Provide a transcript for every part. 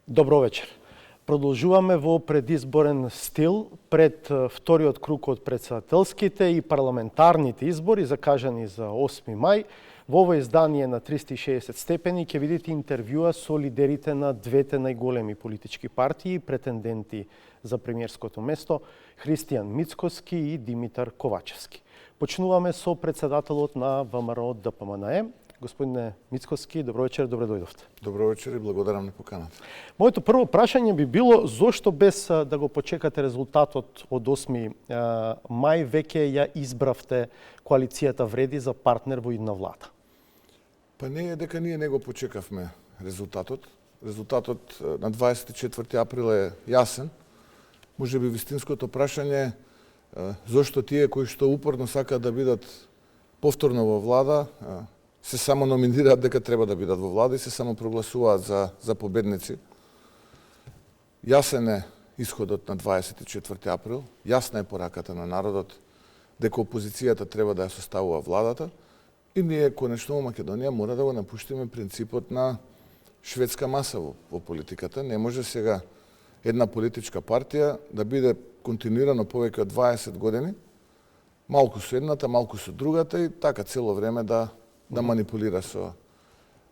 Добро вечер. Продолжуваме во предизборен стил пред вториот круг од председателските и парламентарните избори закажани за 8 мај. Во ова издание на 360 степени ќе видите интервјуа со лидерите на двете најголеми политички партии и претенденти за премиерското место Христијан Мицкоски и Димитар Ковачевски. Почнуваме со председателот на ВМРО ДПМНЕ. Господине Мицкоски, добро вечер, добре дојдовте. Добро вечер и благодарам на поканата. Моето прво прашање би било зошто без да го почекате резултатот од 8 мај веќе ја избравте коалицијата Вреди за партнер во идна влада? Па не е дека ние не го почекавме резултатот. Резултатот на 24 април е јасен. Може би вистинското прашање зошто тие кои што упорно сакаат да бидат повторно во влада се само номинираат дека треба да бидат во влада и се само прогласуваат за победници. Јасен е исходот на 24 април, јасна е пораката на народот дека опозицијата треба да ја составува владата и ние конечно во Македонија мора да го напуштиме принципот на шведска маса во политиката. Не може сега една политичка партија да биде континуирано повеќе од 20 години, малку со едната, малку со другата и така цело време да манипулира со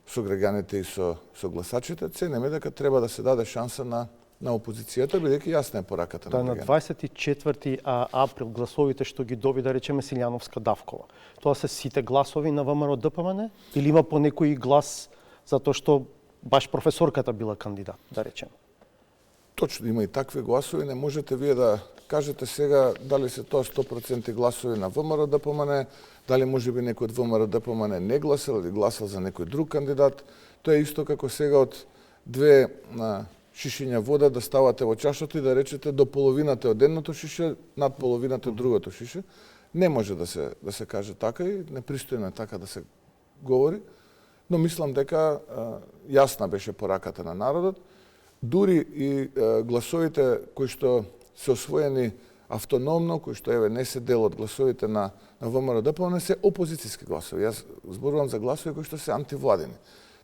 граѓаните и со гласачите. Ценеме дека треба да се даде шанса на опозицијата, бидејќи јасна е пораката на граѓаните. На 24 април гласовите што ги доби, да речеме, Силјановска Давкова, тоа се сите гласови на ВМРО ДПМНЕ или има по некој глас затоа што баш професорката била кандидат, да речеме? Точно, има и такви гласови. Не можете вие да кажете сега дали се тоа 100% гласови на ВМРО ДПМНЕ, дали може би некој од ВМРО ДПМНЕ не гласал или гласал за некој друг кандидат. Тоа е исто како сега од две шишиња вода да ставате во чашата и да речете до половината од едното шише, над половината од другото шише. Не може да се каже така и непристојно е така да се говори, но мислам дека јасна беше пораката на народот. Дури и гласовите кои што се освоени автономно, кои што еве не се дел од гласовите на ВМРО ДПМНЕ, се опозицијски гласови. Јас зборувам за гласови кои што се антивладини.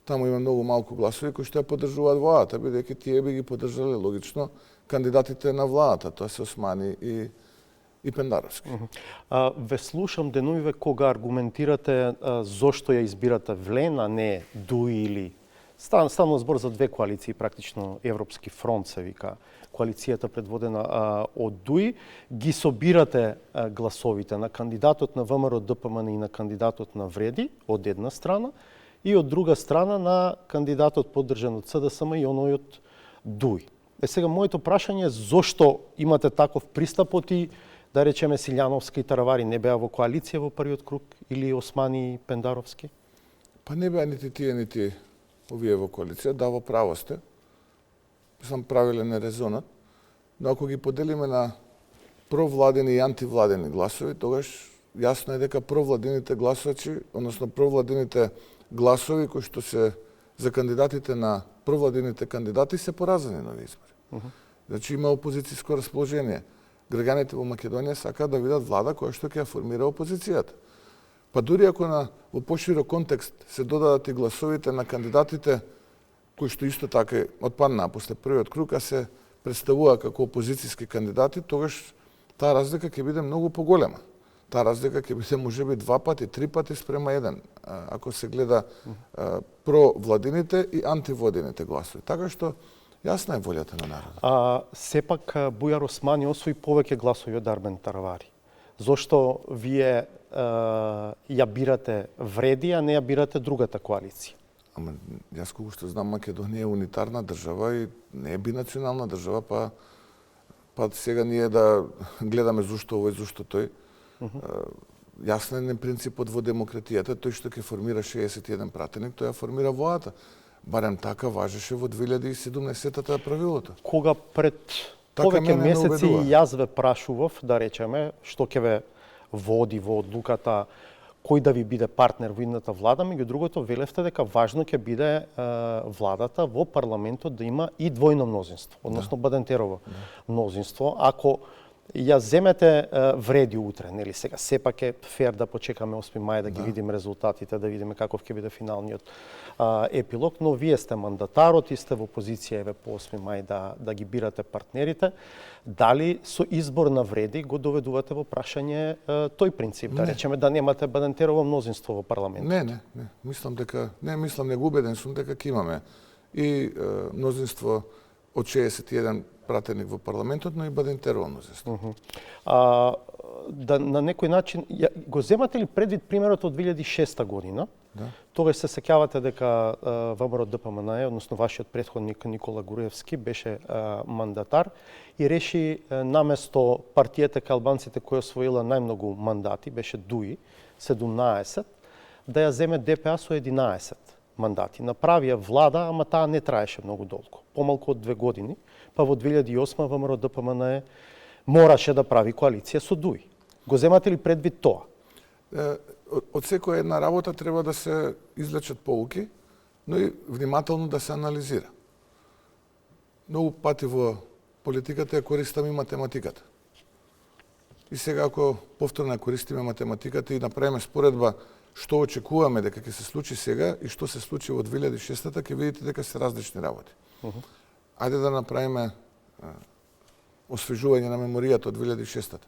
Таму има многу малку гласови кои што ја поддржуваат владата, бидејќи тие би ги поддржале логично кандидатите на владата, тоа се Османи и Пендаровски. Ве слушам денувиве кога аргументирате зошто ја избирате Влен, а не Дуи или станува збор за две коалиции, практично Европски фронт се вика коалицијата предводена од Дуи, ги собирате гласовите на кандидатот на ВМРО ДПМНЕ и на кандидатот на Вреди од една страна и од друга страна на кандидатот поддржан од СДСМ и оној од Дуи. Сега моето прашање е зошто имате таков пристапот и да речеме Силјановска и Таравари не беа во коалиција во првиот круг или Османи и Пендаровски? Па не беа нити тие нити овие во коалиција, да, во право сте. Сам правилен е резонот, но ако ги поделиме на провладени и антивладени гласови, тогаш јасно е дека провладените гласачи, односно провладените гласови кои што се за кандидатите на провладените кандидати се поразени на избори. Значи има опозицијско расположение. Граѓаните во Македонија сакаат да видат влада која што ќе ја формира опозицијата. Па дури ако во поширок контекст се додадат и гласовите на кандидатите кои што исто така отпаднаа после првиот круг, а се представува како опозицијски кандидати, тогаш таа разлика ќе биде многу поголема. Таа разлика ќе биде можеби 2 пати, 3 пати спрема 1, ако се гледа провладините и антивладините гласови. Така што јасна е волјата на народот. Сепак Бујар Османи освои повеќе гласови од Армен Таравари. Зошто вие ја бирате Вреди, а не ја бирате другата коалиција? Ама јас кога што знам, Македонија е унитарна држава и не е бинационална држава, па сега ние да гледаме зошто овој, зошто тој. Јасен е принципот во демократијата, тој што ќе формира 61 пратеник, тој ја формира владата. Барем така важеше во 2017-та правилото. Кога пред повеќе месеци јас ве прашував, да речеме, што ќе ве води во одлуката кој да ви биде партнер во идната влада, меѓу другото велевте дека важно ќе биде владата во парламентот да има и двојно мнозинство, односно Бадентерово мнозинство. Ако ја земете вреди утре, нели сега. Сепак е фер да почекаме 8 мај да ги видиме резултатите, да видиме каков ќе биде финалниот епилог, но вие сте мандатарот и сте во позиција еве по 8 мај да ги бирате партнерите. Дали со избор на вреди го доведувате во прашање тој принцип, да речеме да немате Бадентерово мнозинство во парламентот? Не. Мислам него убеден сум дека ќе имаме и мнозинство од 61 пратеник во парламентот, но и Бадентерово мнозинство. На некој начин, го земате ли предвид примерот од 2006 година? Да. Тогаш се сеќавате дека ВМРО ДПМН, односно вашиот претходник Никола Груевски беше мандатар и реши наместо партијата кај албанците која освоила најмногу мандати, беше ДУИ, 17, да ја земе ДПА со 11 мандати. Направија влада, ама таа не траеше многу долго, помалку од 2 години, па во 2008 ВМРО ДПМН мораше да прави коалиција со ДУИ. Го земате ли предвид тоа? Од секоја една работа треба да се извлечат поуки, но и внимателно да се анализира. Многу пати во политиката ја користаме и математиката. И сега ако повторно ја користиме математиката и направиме споредба што очекуваме дека ќе се случи сега и што се случи во 2006-та, ќе видите дека се различни работи. Ајде да направиме освежување на меморијата од 2006-та.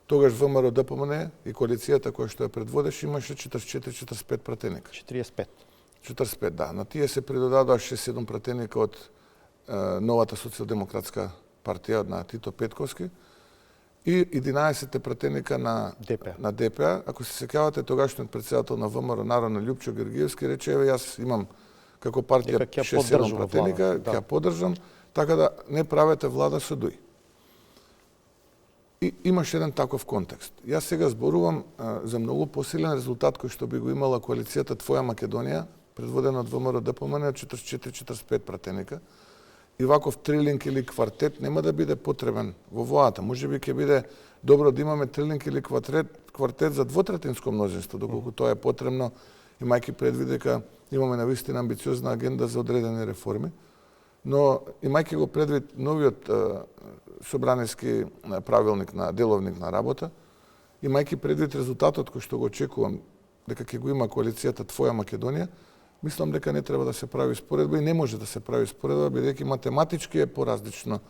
Тогаш ВМРО ДПМН и коалицијата која што ја предводеше имаше 44-45 пратеника. 45, да. На тие се придодадоа 6-7 пратеника од новата социјалдемократска партија на Тито Петковски и 11 пратеника на ДПА. Ако се сеќавате, тогашниот председател на ВМРО Народно Љупчо Георгиевски рече: "Еве јас имам како партија 6-7 пратеника, ќе ја поддржам, така да не правете влада со ДУИ." И имаше еден таков контекст. Јас сега зборувам за многу посилен резултат кој што би го имала коалицијата Твоја Македонија, предводена од ВМРО ДПМН, од 44-45 пратеника. И ваков трилинг или квартет нема да биде потребен во владата. Можеби ќе биде добро да имаме трилинг или квартет за двотретинско мнозинство, доколку тоа е потребно, имајќи предвид дека имаме навистина амбициозна агенда за одредени реформи. Но имајќи го предвид новиот собраниски правилник на деловник на работа, имајќи предвид резултатот кој што го очекувам дека ќе го има коалицијата Твоја Македонија, мислам дека не треба да се прави споредба и не може да се прави споредба, бидејќи математички е поразлично.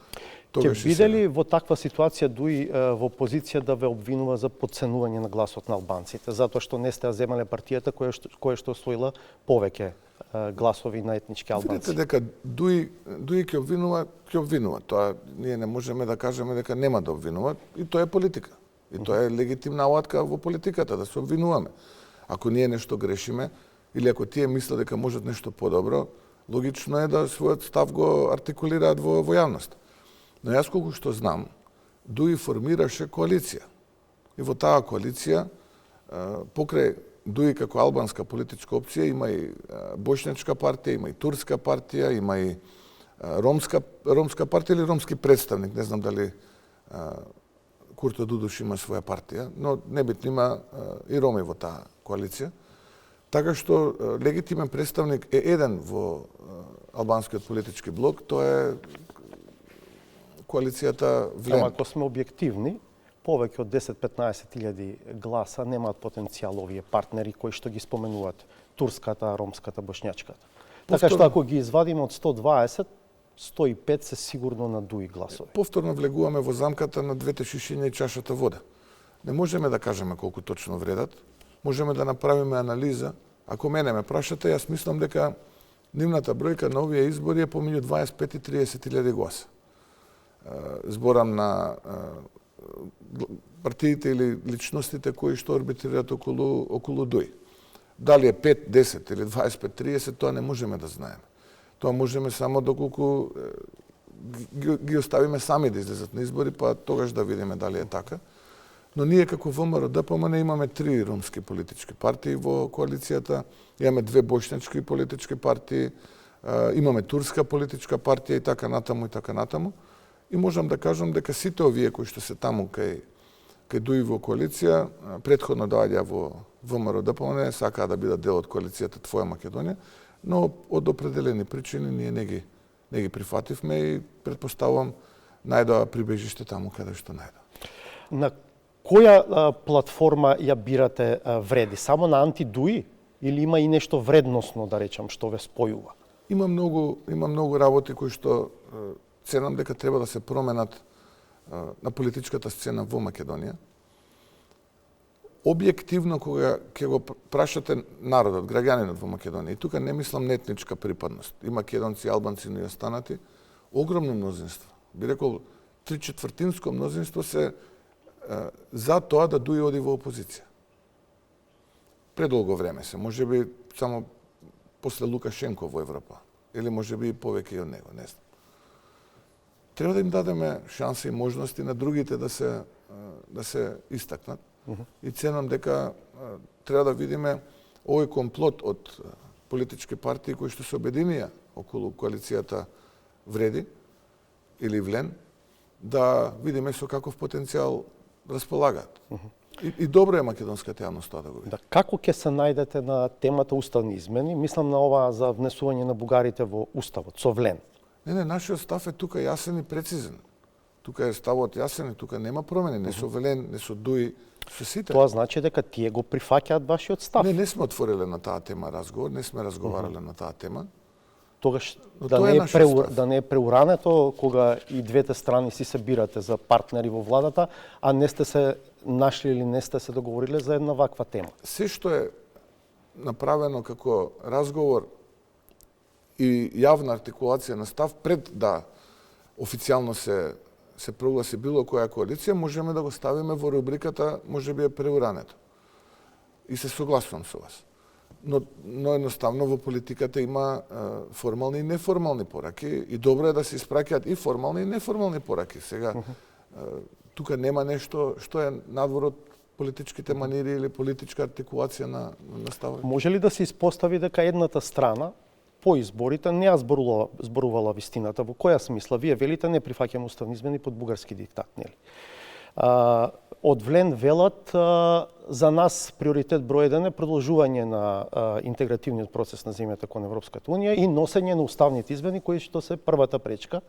Ќе биде ли во таква ситуација ДУИ во позиција да ве обвинува за подценување на гласот на албанците, затоа што не сте ја земале партијата која што освоила повеќе гласови на етнички албанци? Видите дека ДУИ ќе обвинува. Тоа ние не можеме да кажеме дека нема да обвинува, и тоа е политика. И тоа е легитимна алатка во политиката, да се обвинуваме. Ако ние нешто грешиме, или ако тие мислат дека можат нешто подобро, логично е да својот став го артикулираат во јавност. Но јас колку што знам, ДУИ формираше коалиција. И во таа коалиција, покрај ДУИ како албанска политичка опција, има и бошњачка партија, има и турска партија, има и ромска партија или ромски представник. Не знам дали Курто Дудуш има своја партија, но небитно има и роми во таа коалиција. Така што легитимен представник е еден во албанскиот политички блок, тоа е коалицијата Влем. Ама ако сме објективни, повеќе од 10-15 гласа немаат потенцијал овие партнери кои што ги споменуваат, турската, ромската, бошњачката. Така што ако ги извадиме од 120, 105 се сигурно на ДУИ гласови. Повторно влегуваме во замката на двете шишиња и чашата вода. Не можеме да кажеме колку точно вредат, можеме да направиме анализа. Ако мене ме прашате, јас мислам дека нивната бројка на овие избори е помеѓу 25 и 30.000 гласа. Зборам на партиите или личностите кои што орбитираат околу ДУИ. Дали е 5, 10 или 25, 30, тоа не можеме да знаеме. Тоа можеме само доколку ги оставиме сами да излезат на избори, па тогаш да видиме дали е така. Но ние како ВМРО ДПМН имаме 3 ромски политички партии во коалицијата, имаме 2 бошњачки политички партии, имаме турска политичка партија и така натаму. И можам да кажам дека сите овие кои што се таму кај ДУИ во коалиција, претходно доаѓа во ВМРО ДПМН, сакаа да бидат дел од коалицијата Твоја Македонија, но од определени причини ние не ги прифативме и претпоставувам најдоа прибежиште таму каде што најдоа. На која платформа ја бирате вреди? Само на антидуи или има и нешто вредносно, да речам, што ве спојува? Има многу работи кои што ценам дека треба да се променат на политичката сцена во Македонија. Објективно, кога ќе го прашате народот, граѓанинот во Македонија, и тука не мислам на етничка припадност, и македонци, албанци, но и останати, огромно мнозинство, би рекол 3/4 мнозинство се за тоа да Дуи оди во опозиција. Предолго време се, можеби само после Лукашенко во Европа, или можеби и повеќе и од него, не знам. Треба да им дадеме шанси и можности на другите да се истакнат. И ценам дека треба да видиме овој комплот од политички партии кои што се обединија околу коалицијата Вреди или Влен, да видиме со каков потенцијал располагаат. И добро е македонската јавност тоа да го види. Да, како ќе се најдете на темата уставни измени? Мислам на ова за внесување на бугарите во уставот со Влен. Не, нашиот став е тука јасен и прецизен. Тука е ставот јасен и тука нема промени, не со Влен, не со Дуи, со сите. Тоа значи дека тие го прифаќаат вашиот став. Не сме отвориле на таа тема разговор, не сме разговарале на таа тема. Тогаш Но да тоа не е преурането кога и двете страни си се бирате за партнери во владата, а не сте се нашли или не сте се договориле за една ваква тема. Се што е направено како разговор и јавна артикулација на став пред да официјално се прогласи било која коалиција, можеме да го ставиме во рубриката можеби е преурането. И се согласувам со вас. Но едноставно во политиката има формални и неформални пораки и добро е да се испраќаат и формални и неформални пораки. Сега тука нема нешто што е надвор од политичките манири или политичка артикулација на ставови. Може ли да се испостави дека едната страна по изборите не ја зборувала вистината? Во која смисла? Вие велите не прифаќаме уставни измени под бугарски диктат, нели? Од Влен велат за нас приоритет број 1 е продолжување на интегративниот процес на земјата кон Европската унија и носење на уставните измени кои што се првата пречка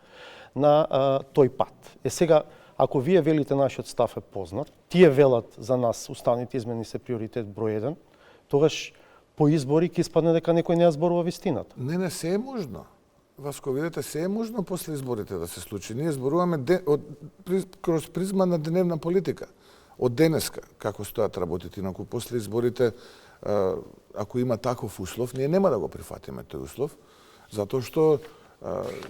на тој пат. Сега, ако вие велите нашиот став е познат, тие велат за нас уставните измени се приоритет број 1, тогаш по избори ќе испадне дека некој не ја зборува вистината. Не, се е можно. Васко, видите, се е можно после изборите да се случи. Ние зборуваме кроз призма на дневна политика. Од денеска, како стојат работите, инаку после изборите, ако има таков услов, ние нема да го прифатиме тој услов, затоа што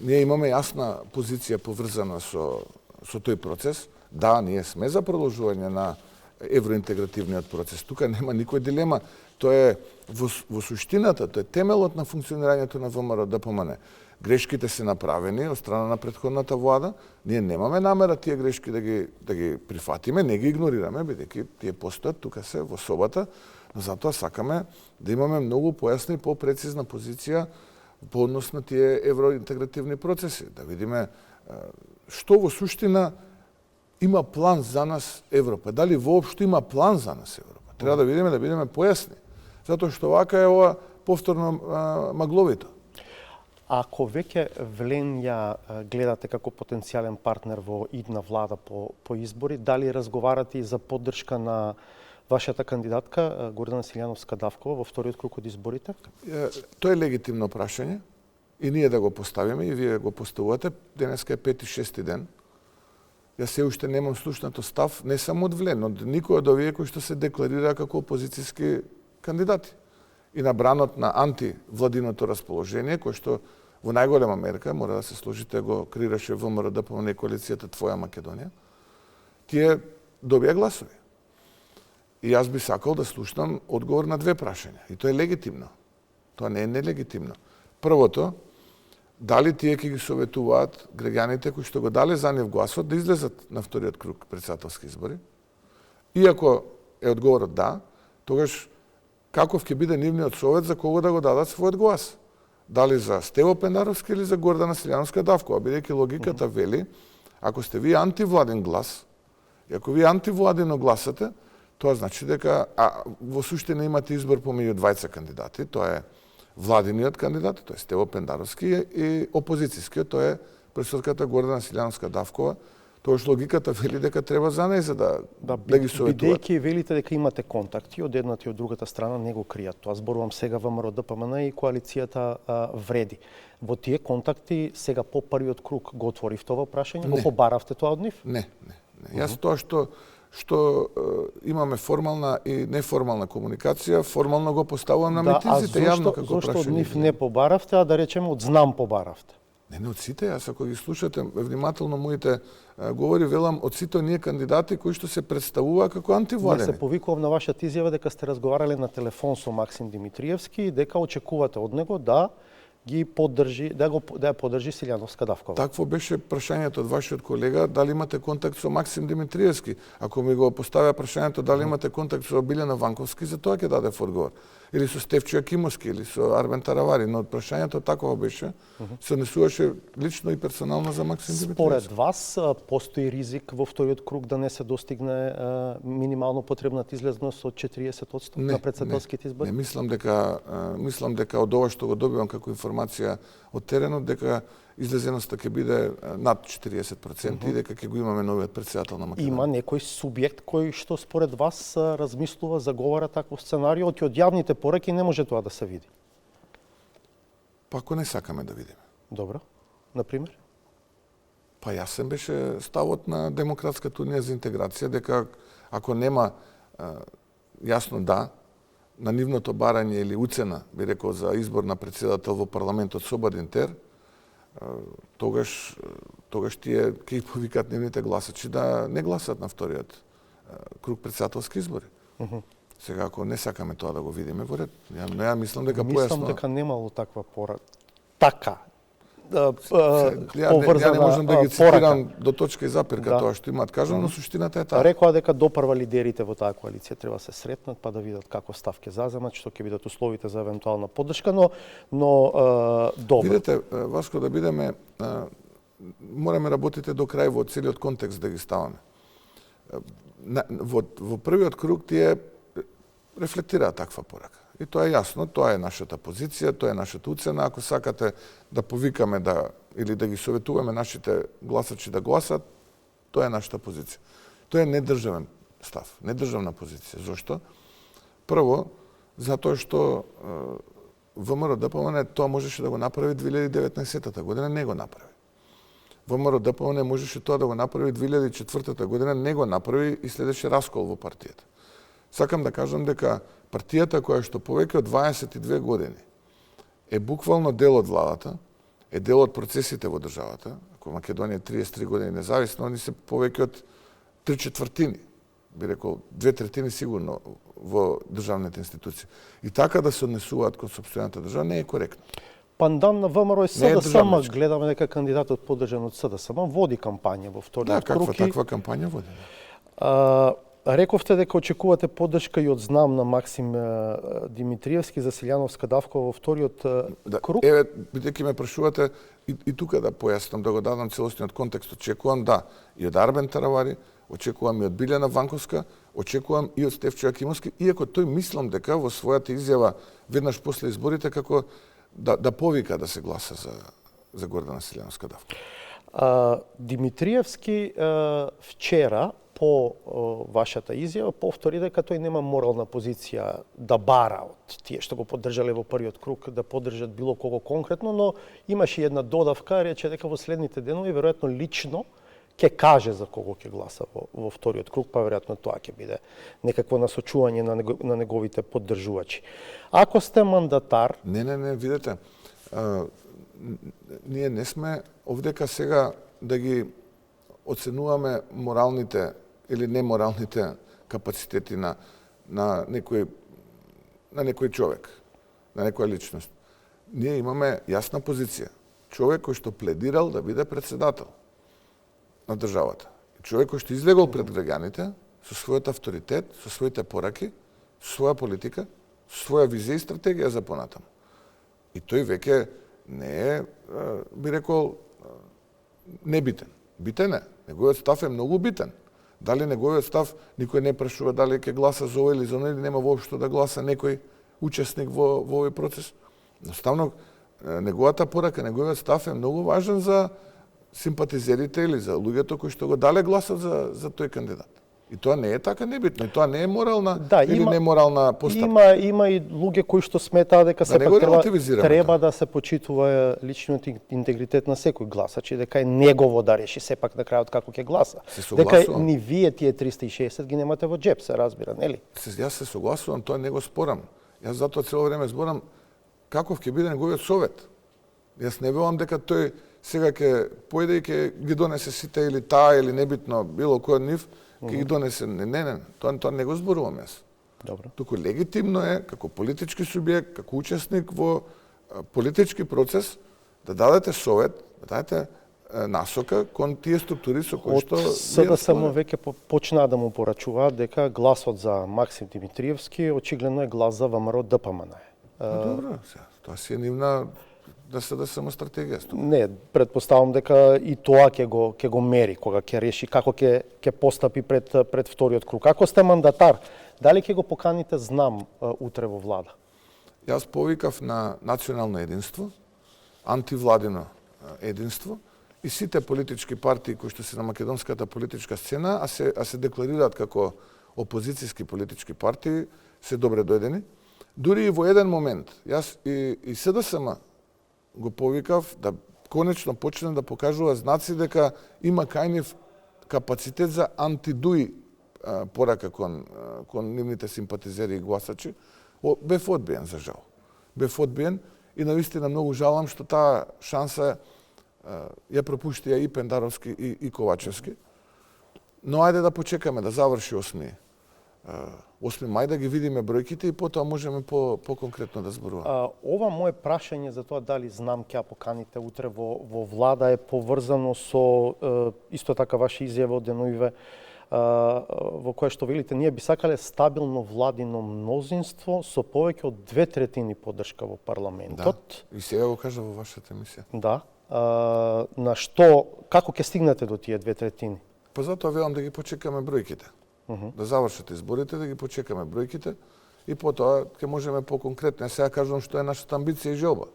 ние имаме јасна позиција поврзана со тој процес. Да, ние сме за продолжување на евроинтегративниот процес. Тука нема никој дилема. Тоа е во суштината, тоа е темелот на функционирањето на ВМРО ДПМН. Грешките се направени од страна на претходната влада. Ние немаме намера тие грешки да ги прифатиме, не ги игнорираме, бидејќи тие постојат, тука се во собата, но затоа сакаме да имаме многу појасна и попрецизна позиција по однос на тие евроинтегративни процеси, да видиме што во суштина има план за нас Европа, дали воопшто има план за нас Европа. Треба да бидеме појасни, затоа што вака е ова повторно магловито. Ако веќе Влен ја гледате како потенцијален партнер во идна влада по избори, дали разговарате и за поддршка на вашата кандидатка Гордана Силјановска-Давкова во вториот круг од изборите? Тоа е легитимно прашање и ние да го поставиме и вие го поставувате. Денеска е 5-6 ден. Јас се уште немам слушнато став не само од Влен, од никој од овие кои што се декларира како опозицијски кандидати. И на бранот на антивладиното расположение, кој што во најголема мерка, мора да се сложите, го креираше ВМРО ДПМН коалицијата Твоја Македонија, тие добија гласови. И јас би сакал да слушнам одговор на две прашања. И тоа е легитимно. Тоа не е нелегитимно. Првото, дали тие ќе ги советуваат граѓаните кои што го дале за нив гласот да излезат на вториот круг претседателски избори? Иако е одговорот да, тогаш каков ќе биде нивниот совет за кого да го дадат својот глас? Дали за Стево Пендаровски или за Гордана Силјановска-Давкова? Бидејќи логиката вели, ако сте вие антивладен глас, и ако вие антивладено гласате, тоа значи дека во суштина имате избор помеѓу двајца кандидати, тоа е владиниот кандидат, тоа е Стево Пендаровски, и опозицијскиот, тоа е професорката Гордана Силјановска-Давкова. Тогаш логиката вели дека треба за неј да ги советуваат. Бидејќи велите дека имате контакти од едната и од другата страна, не го кријат тоа. Зборувам сега ВМРО ДПМН и коалицијата вреди. Во тие контакти сега по првиот круг го отворив това прашање, го побаравте тоа од нив? Не. Јас тоа што имаме формална и неформална комуникација, формално го поставувам на митиците јавно како прашање. Зошто од нив не побаравте, а да речеме од знам побаравте? Не од сите, јас ако ги слушате внимателно моите говори, велам од сите оние кандидати кои што се представува како антивладени. Јас се повикувам на вашата изјава дека сте разговарале на телефон со Максим Димитриевски и дека очекувате од него да ги поддржи, да ја поддржи Силјановска Давкова. Такво беше прашањето од вашиот колега, дали имате контакт со Максим Димитриевски. Ако ми го поставя прашањето дали имате контакт со Билјана Ванковски, за тоа ќе дадев одговор. Или со Стефчо Јакимовски, или со Арбен Таравари, но прашањето такова беше, се однесуваше лично и персонално за Максим Димитриевски. Според вас постои ризик во вториот круг да не се достигне минимално потребната излезност од 40% на председателските избори? Не, мислам дека од ова што го добивам како информација од теренот, дека излезеноста ќе биде над 40% и дека ќе го имаме новиот председател на Македонија. Има некој субјект кој што според вас размислува, заговара такво сценарио, од јавните пораки не може тоа да се види? Па ако не сакаме да видиме. Добро. Например? Па јасен беше ставот на Демократската унија за интеграција, дека ако нема јасно да на нивното барање или уцена, би рекол, за избор на председател во парламентот со Бадинтер, тогаш тие ќе ги повикат нивните гласачи да не гласат на вториот круг председателски избори. Сега, ако не сакаме тоа да го видиме, во ред. Ја мислам дека појасно... Мислам дека немало таква така Ја не можам да ги цитирам до точка и запирка тоа што имаат кажано, но суштината е таа. Рекоа дека допрва лидерите во таа коалиција треба се сретнат па да видат како став ќе заземат, што ќе бидат условите за евентуална поддршка, но добро. Видете, Васко, да бидеме мораме работите до крај во целиот контекст да ги ставаме. Во првиот круг тие рефлектираат таква порака. И тоа е јасно, тоа е нашата позиција, тоа е нашата уцена. Ако сакате да повикаме или да ги советуваме нашите гласачи да гласат, тоа е нашата позиција. Тоа е недржавен став, недржавна позиција. Зошто? Прво, затоа што ВМРО ДПМН тоа можеше да го направи 2019 година, не го направи. ВМРО ДПМН можеше тоа да го направи 2004 година, не го направи и следеше раскол во партијата. Сакам да кажам дека партијата која што повеќе од 22 години е буквално дел од владата, е дел од процесите во државата, ако Македонија е 33 години независна, они се повеќе од 3/4, би рекол 2/3 сигурно во државните институции. И така да се однесуваат кон сопствената држава не е коректно. Пандан на ВМРО е СДСМ, гледаме дека кандидатот поддржан од СДСМ води кампања во вториот круг. Да, таква кампања води. Рековте дека очекувате поддршка и од знам на Максим Димитриевски за Силјановска Давкова во вториот круг? Еве, бидејќи ме прашувате и тука да појаснам, да го дадам целосниот контекст, очекувам и од Арбен Таравари, очекувам и од Билјана Ванковска, очекувам и од Стефчо Јакимовски, иако тој мислам дека во својата изјава веднаш после изборите како да повика да се гласа за Гордана Силјановска Давкова. Димитриевски вчера по вашата изјава повтори дека тој нема морална позиција да бара од тие што го поддржале во првиот круг да поддржат било кого конкретно, но имаше една додавка, рече дека во следните денови веројатно лично ќе каже за кого ќе гласа во вториот круг, па веројатно тоа ќе биде некакво насочување на неговите поддржувачи. Ако сте мандатар... Не, видете, ние не сме овдека сега да ги оценуваме моралните или неморалните капацитети на некој човек, на некоја личност. Ние имаме јасна позиција. Човек кој што пледирал да биде председател на државата. Човек кој што излегол пред граѓаните со својот авторитет, со своите пораки, со своја политика, со своја визија и стратегија за понатаму. И тој веќе не е, би рекол, небитен. Битен е. Неговиот став е многу битен. Дали неговиот став, никој не прашува дали ќе гласа за ова или за оно, или нема воопшто да гласа некој учесник во овој процес. Наставно, неговата порака, неговиот став е многу важен за симпатизерите или за луѓето кои што го дале гласот за тој кандидат. И тоа не е така небитно, и тоа не е морална или неморална постапка. Има и луѓе кои што сметаат дека сепак треба да се почитува личниот интегритет на секој гласач и дека е негово да реши сепак на крајот како ќе гласа. Дека ни вие тие 360 ги немате во џеп, се разбира, нели? Јас се согласувам, тоа не го спорам. Јас затоа цело време зборам каков ќе биде неговиот совет. Јас не велам дека тој сега ќе појде и ќе ги донесе сите или таа или небитно било кој од нив ќе ги донесе. Не, тоа не го зборувам јас. Добро. Туку легитимно е како политички субјект, како учесник во политички процес да дадете совет, да дадете насока кон тие структури со кои што Сега само веќе почнаа да му порачуваат дека гласот за Максим Димитриевски очигледно е глас за ВМРО ДПМН. Добро, тоа си е нивна да се стратегија. Не, предпоставам дека и тоа ќе го мери кога ќе реши како ќе постапи пред вториот круг. Ако сте мандатар, дали ќе го поканите знам утре во влада? Јас повикав на национално единство, антивладино единство и сите политички партии кои што се на македонската политичка сцена, а се декларираат како опозицијски политички партии, се добре дојдени. Дури и во еден момент, јас и СДСМ го повикав да конечно почне да покажува знаци дека има кај нив капацитет за антидуи порака кон нивните симпатизери и гласачи. Бев одбиен, за жал. Бев одбиен и навистина многу жалам што таа шанса ја пропуштија и Пендаровски и Ковачевски. Но ајде да почекаме да заврши 8 мај да ги видиме бројките и потоа можеме по-конкретно да зборуваме. Ова мое прашање за тоа дали знам ќе поканите утре во влада е поврзано со исто така ваша изјава од деновиве во која што велите ние би сакале стабилно владино мнозинство со повеќе од 2/3 поддршка во парламентот. Да, и сега го кажа во вашата емисија. Да. На што, како ќе стигнете до тие 2/3? Па затоа велам да ги почекаме бројките. Да завршат изборите, да ги почекаме бројките и потоа ќе можеме по-конкретно. Сега кажувам што е нашата амбиција и желба.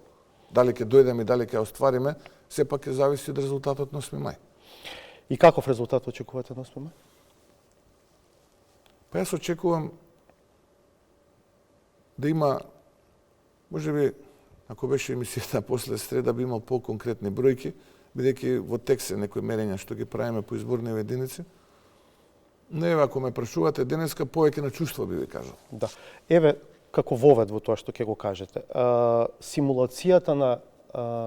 Дали ќе дојдеме и дали ќе оствариме, сепак ќе зависи од резултатот на 8 мај. И каков резултат очекувате на 8 мај? Па јас очекувам да има, можеби, ако беше емисијата после среда, би имал по-конкретни бројки, бидејќи во текст е некои мерења што ги правиме по изборни единици. Не, ако ме прашувате денеска, повеќе на чувство би ви кажал. Да. Еве, како вовед во тоа што ќе го кажете. Симулацијата на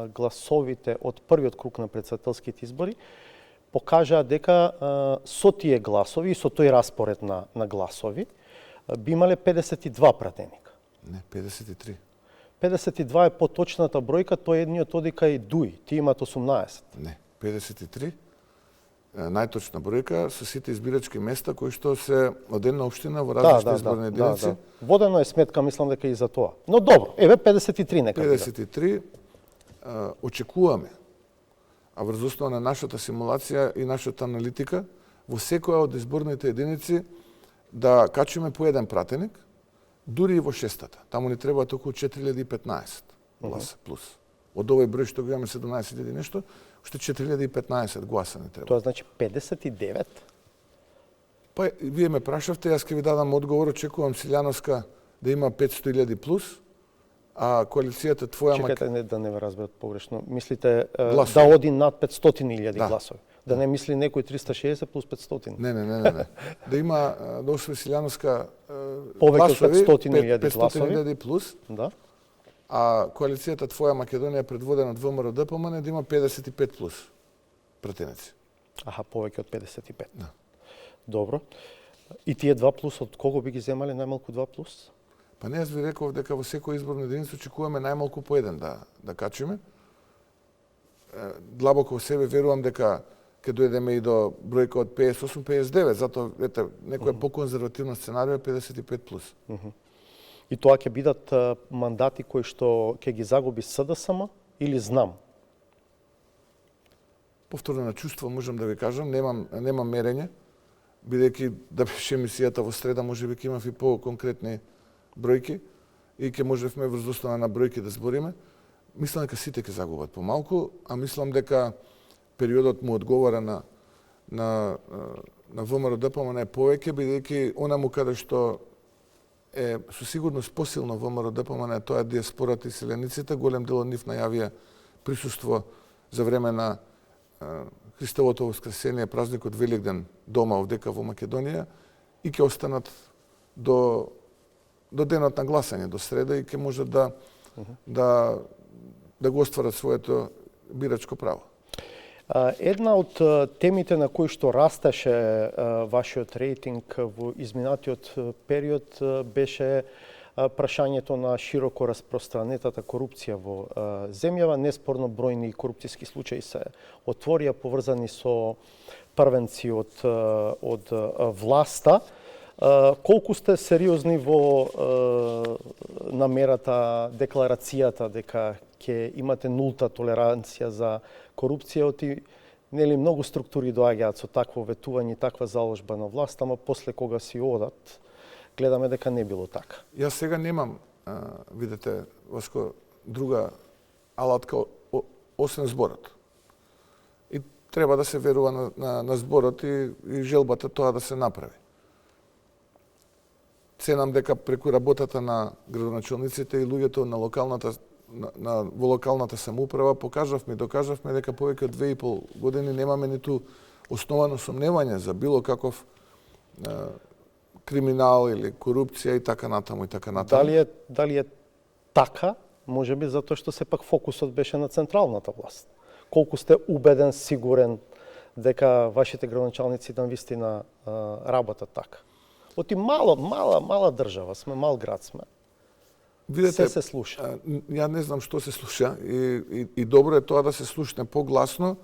гласовите од првиот круг на претседателските избори покажаа дека со тие гласови и со тој распоред на гласови би имале 52 пратеника. Не, 53. 52 е поточната бројка, тој едниот одика и дуи. Ти имат 18. Не, 53. Најточна бројка со сите избирачки места кои што се од една општина во различни изборни единици. Водено е сметка, мислам дека и за тоа. Но добро, еве 53 нека. 53 очекуваме, а врз основа на нашата симулација и нашата аналитика, во секоја од изборните единици да качиме по еден пратеник, дури и во шестата. Таму ни требаат околу 4015 гласа плюс. Од овој број што го имаме 17.000 нешто, уште 4015 гласа не треба. Тоа значи 59? Па, вие ме прашавте, јас ќе ви дадам одговор, очекувам Силјановска да има 500.000 плюс, а коалицијата твоја... Чекайте, не, да не ме разберат погрешно. Мислите да оди над 500.000 гласови? Да не мисли некој 360 плюс 500? Не. Да има, да освои Силјановска повеќе од 500.000 гласови. 500.000 плюс. Да. А коалицијата Твоја Македонија предводена од ВМРО ДПМН да има 55 плюс пратеници. Аха, повеќе од 55. Да. Добро. И тие 2 плюс, од кого би ги земале најмалку 2 плюс? Па не, јас ви реков дека во секој изборна единица очекуваме најмалку по еден да качиме. Длабоко во себе верувам дека ќе дојдеме и до бројка од 58-59, затоа ете некоја по-конзервативна сценарија е 55 плюс. И тоа ќе бидат мандати кои што ќе ги загуби СДСМ или знам? Повторно на чувство можам да ви кажам, немам мерење, бидејќи да беше емисијата во среда, можеби ќе имав и по-конкретни бројки и ќе можевме врз основа на бројки да збориме. Мислам дека сите ќе загубат помалку, а мислам дека периодот му одговара на ВМРО ДПМН е повеќе, бидејќи онаму каде што е со сигурност посилно ВМРО ДПМН, тоа е диаспората и селениците, голем дел од нив најавија присуство за време на Христовото воскресение, празникот Великден дома овдека во Македонија и ќе останат до денот на гласање, до среда, и ќе можат да го остварат своето бирачко право. Една од темите на кои што растеше вашиот рейтинг во изминатиот период беше прашањето на широко распространетата корупција во земјава. Неспорно бројни корупцијски случаи се отворија, поврзани со првенци од власта. Колку сте сериозни во намерата, декларацијата дека ќе имате нулта толеранција за корупција, оти нели многу структури доаѓаат со такво ветување, таква заложба на власт, ама после кога си одат, гледаме дека не било така. Јас сега немам, видете, Васко, друга алатка освен зборот. И треба да се верува на зборот и желбата тоа да се направи. Ценам дека преку работата на градоначалниците и луѓето на во локалната самоуправа покажавме и докажавме дека повеќе од 2,5 години немаме ниту основано сомневање за било каков криминал или корупција и така натаму и така натаму. Дали е така? Можеби затоа што сепак фокусот беше на централната власт. Колку сте убеден, сигурен дека вашите градоначалници навистина работат така? Оти мала држава сме, мал град сме. Видете, се слуша. Ја не знам што се слуша и добро е тоа да се слушне погласно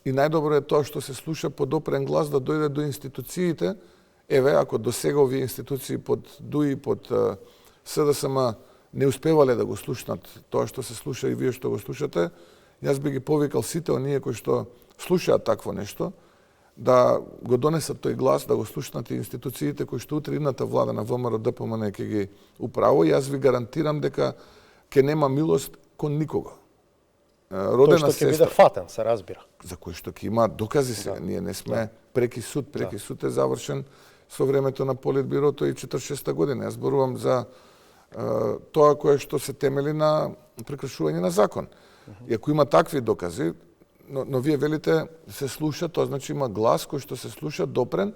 и најдобро е тоа што се слуша подопрен глас да дојде до институциите. Еве, ако до сега овие институции под ДУИ, под СДСМ не успевале да го слушнат тоа што се слуша и вие што го слушате, јас би ги повикал сите оние кои што слушаат такво нешто, да го донесат тој глас, да го слушнат и институциите кои што утре идната влада на ВМРО ДПМН ќе ги управува. Јас ви гарантирам дека ќе нема милост кон никого. Родена тој што ќе биде фатен, се разбира. За кој што ќе има докази сега. Ние не сме преки суд. Преки суд е завршен со времето на Политбирото и 46-та година. Јас зборувам за тоа кое што се темели на прекршување на закон. И ако има такви докази, но вие велите се слуша, тоа значи има глас кој што се слуша допрен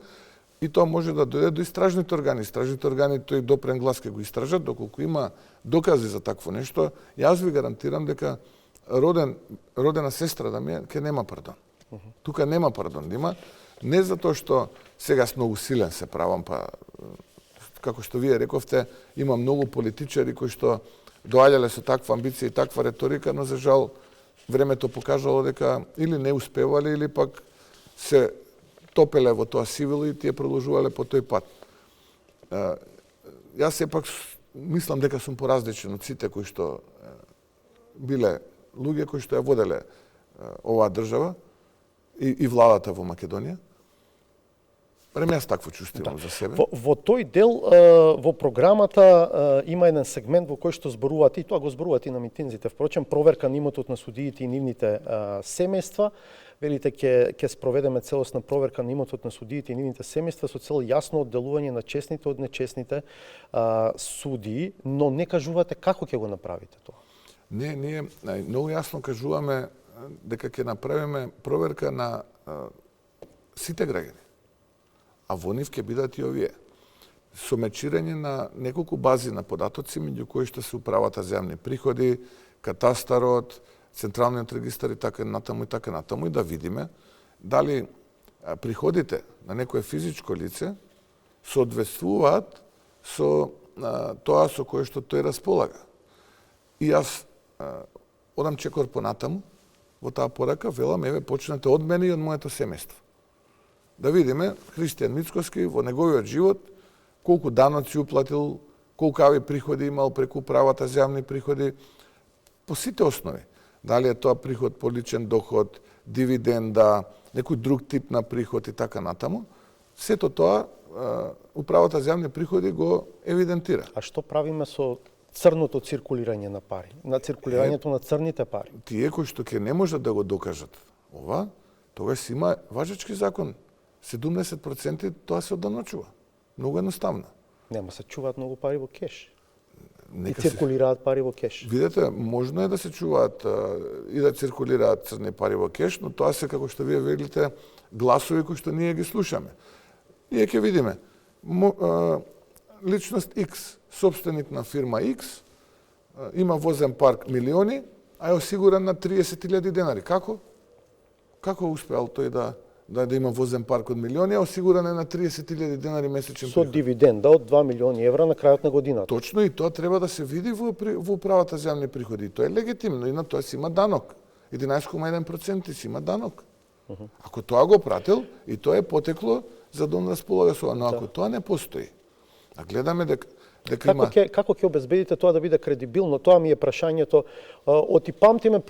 и тоа може да дојде до истражните органи. Истражните органи тој допрен глас ќе го истражат, доколку има докази за такво нешто. Јас ви гарантирам дека родена сестра да ми ќе нема пардон. Тука нема пардон да има. Не затоа што сега многу силен се правам, па како што вие рековте, има многу политичари кои што доаѓале со таква амбиција и таква реторика, но за жал времето покажало дека или не успевале или пак се топеле во тоа сивило и тие продолжувале по тој пат. Јас сепак мислам дека сум поразличен од сите кои што биле луѓе кои што ја воделе оваа држава и владата во Македонија. Барем јас такво чувствувам за себе. Во тој дел, во програмата има еден сегмент во кој што зборувате, и тоа го зборувате и на митинзите, впрочем, проверка на имотот на судиите и нивните семејства. Велите, ќе спроведеме целосна проверка на имотот на судиите и нивните семејства со цел јасно одделување на честните од нечестните судии, но не кажувате како ќе го направите тоа. Не, ние многу јасно кажуваме дека ќе направиме проверка на сите граѓани. А во нив ќе бидат и овие. Со мечирање на неколку бази на податоци, меѓу кои што се управата за јавни приходи, катастарот, централниот регистар и така натаму, и да видиме дали приходите на некое физичко лице соодветствуваат со тоа со кое што тој располага. И јас одам чекор понатаму во таа порака, велам, еве, почнете од мене и од моето семејство. Да видиме Христијан Мицкоски во неговиот живот колку даноци уплатил, колкави приходи имал преку управата за јавни приходи, по сите основи. Дали е тоа приход по личен доход, дивиденда, некој друг тип на приход и така натаму, сето тоа управата за јавни приходи го евидентира. А што правиме со црното циркулирање на пари, на циркулирањето на црните пари? Тие кои што ќе не можат да го докажат ова, тогаш има важечки закон. 70% тоа се одданочува. Многу едноставно. Нема се чуваат многу пари во кеш. И Нека циркулираат пари во кеш. Видете, можно е да се чуваат и да циркулираат црни пари во кеш, но тоа се, како што вие велите, гласови кои што ние ги слушаме. Ние ќе видиме. Личност X, собственик на фирма X, има возен парк милиони, а е осигурен на 30.000 денари. Како? Како успеал тој да има возен парк од милиони, а осигурен е на 30.000 денари месечен Со приход? дивиденда од 2 милиони евра на крајот на годината. Точно, и тоа треба да се види во управата за јавни приходи. Тоа е легитимно и на тоа си има данок. 11,1% си има данок. Ако тоа го пратил, и тоа е потекло за да он располага со, но ако тоа не постои, а гледаме дека има... Како ќе обезбедите тоа да биде кредибилно? Тоа ми е прашањето. Оти памтиме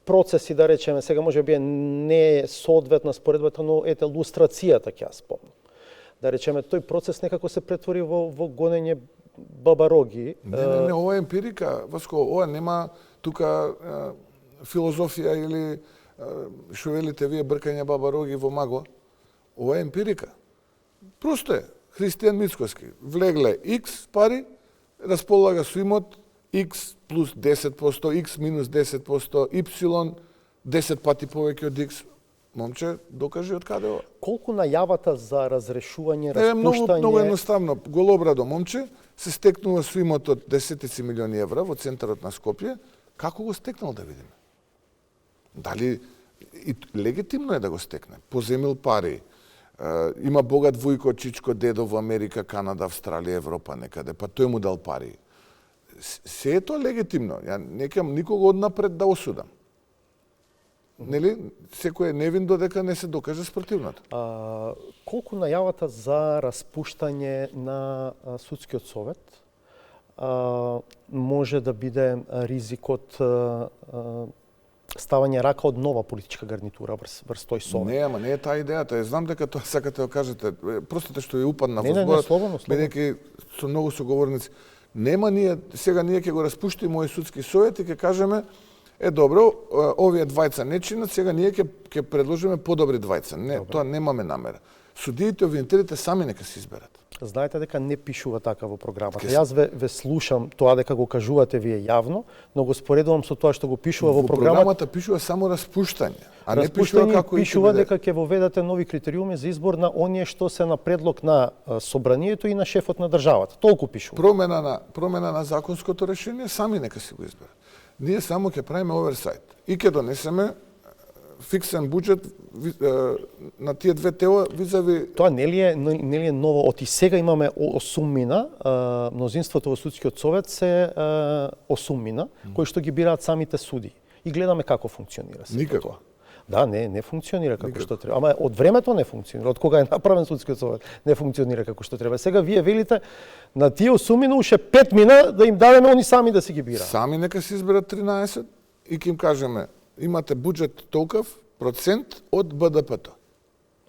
процеси, да речеме, сега може би не е соодветна споредбата, но ете лустрацијата ќе ја спомнам. Да речеме, тој процес некако се претвори во гонење бабароги. Не, ова е емпирика, Васко, ова нема тука филозофија или што велите вие бркање бабароги во маго. Ова е емпирика. Просто е. Христијан Мицкоски влегле X пари, располага со имот X плюс 10%, X минус 10%, Y 10 пати повеќе од X. Момче, докажи од каде ова. Колку најавата за разрешување, Е, распуштање... многу едноставно. Голобрадо момче се стекнува со имот од десетици милиони евра во центарот на Скопје. Како го стекнал да видиме? Дали и легитимно е да го стекне? Поземил пари. Има богат вујко, чичко, дедо во Америка, Канада, Австралија, Европа некаде, па тој му дал пари. Се е тоа легитимно. Ја не кем никого однапред да осудам. Нели? Секој е невин додека не се докаже спротивното. Колку најавата за распуштање на судскиот совет може да биде ризикот ставање рака од нова политичка гарнитура врз тој совет? Не, ама не е таа идејата. Ја знам дека тоа сакате да кажете. Простите што ја упадна во зборот. зборот, бидејќи со многу соговорници. Нема сега ние ќе го распуштиме овој судски совет и ќе кажеме добро, овие двајца не чинат, сега ние ќе предложиме подобри двајца. Не, тоа немаме намера. Судиите, обвинителите сами нека се изберат. Знаете дека не пишува така во програмата. Јас ве слушам тоа дека го кажувате вие јавно, но го споредувам со тоа што го пишува во програмата. Во програмата пишува само распуштање, а не пишува како пишува дека ќе воведете нови критериуми за избор на оние што се на предлог на собранието и на шефот на државата. Толку пишува. Промена на законското решение сами нека си го изберат. Ние само ќе правиме оверсайт и ќе донесеме фиксен буџет на тие две тела визави... Тоа нели е ново? Оти сега имаме 8 мина, мнозинството во судскиот совет се 8 мина, кои што ги бираат самите суди. И гледаме како функционира се. Никако. Да, не функционира како што треба. Ама од времето не функционира. Од кога е направен судскиот совет, не функционира како што треба. Сега вие велите на тие 8 мина уште 5 мина да им дадеме они сами да си ги бираат. Сами нека се изберат 13 и ќе им кажеме имате буџет толков процент од БДП-то.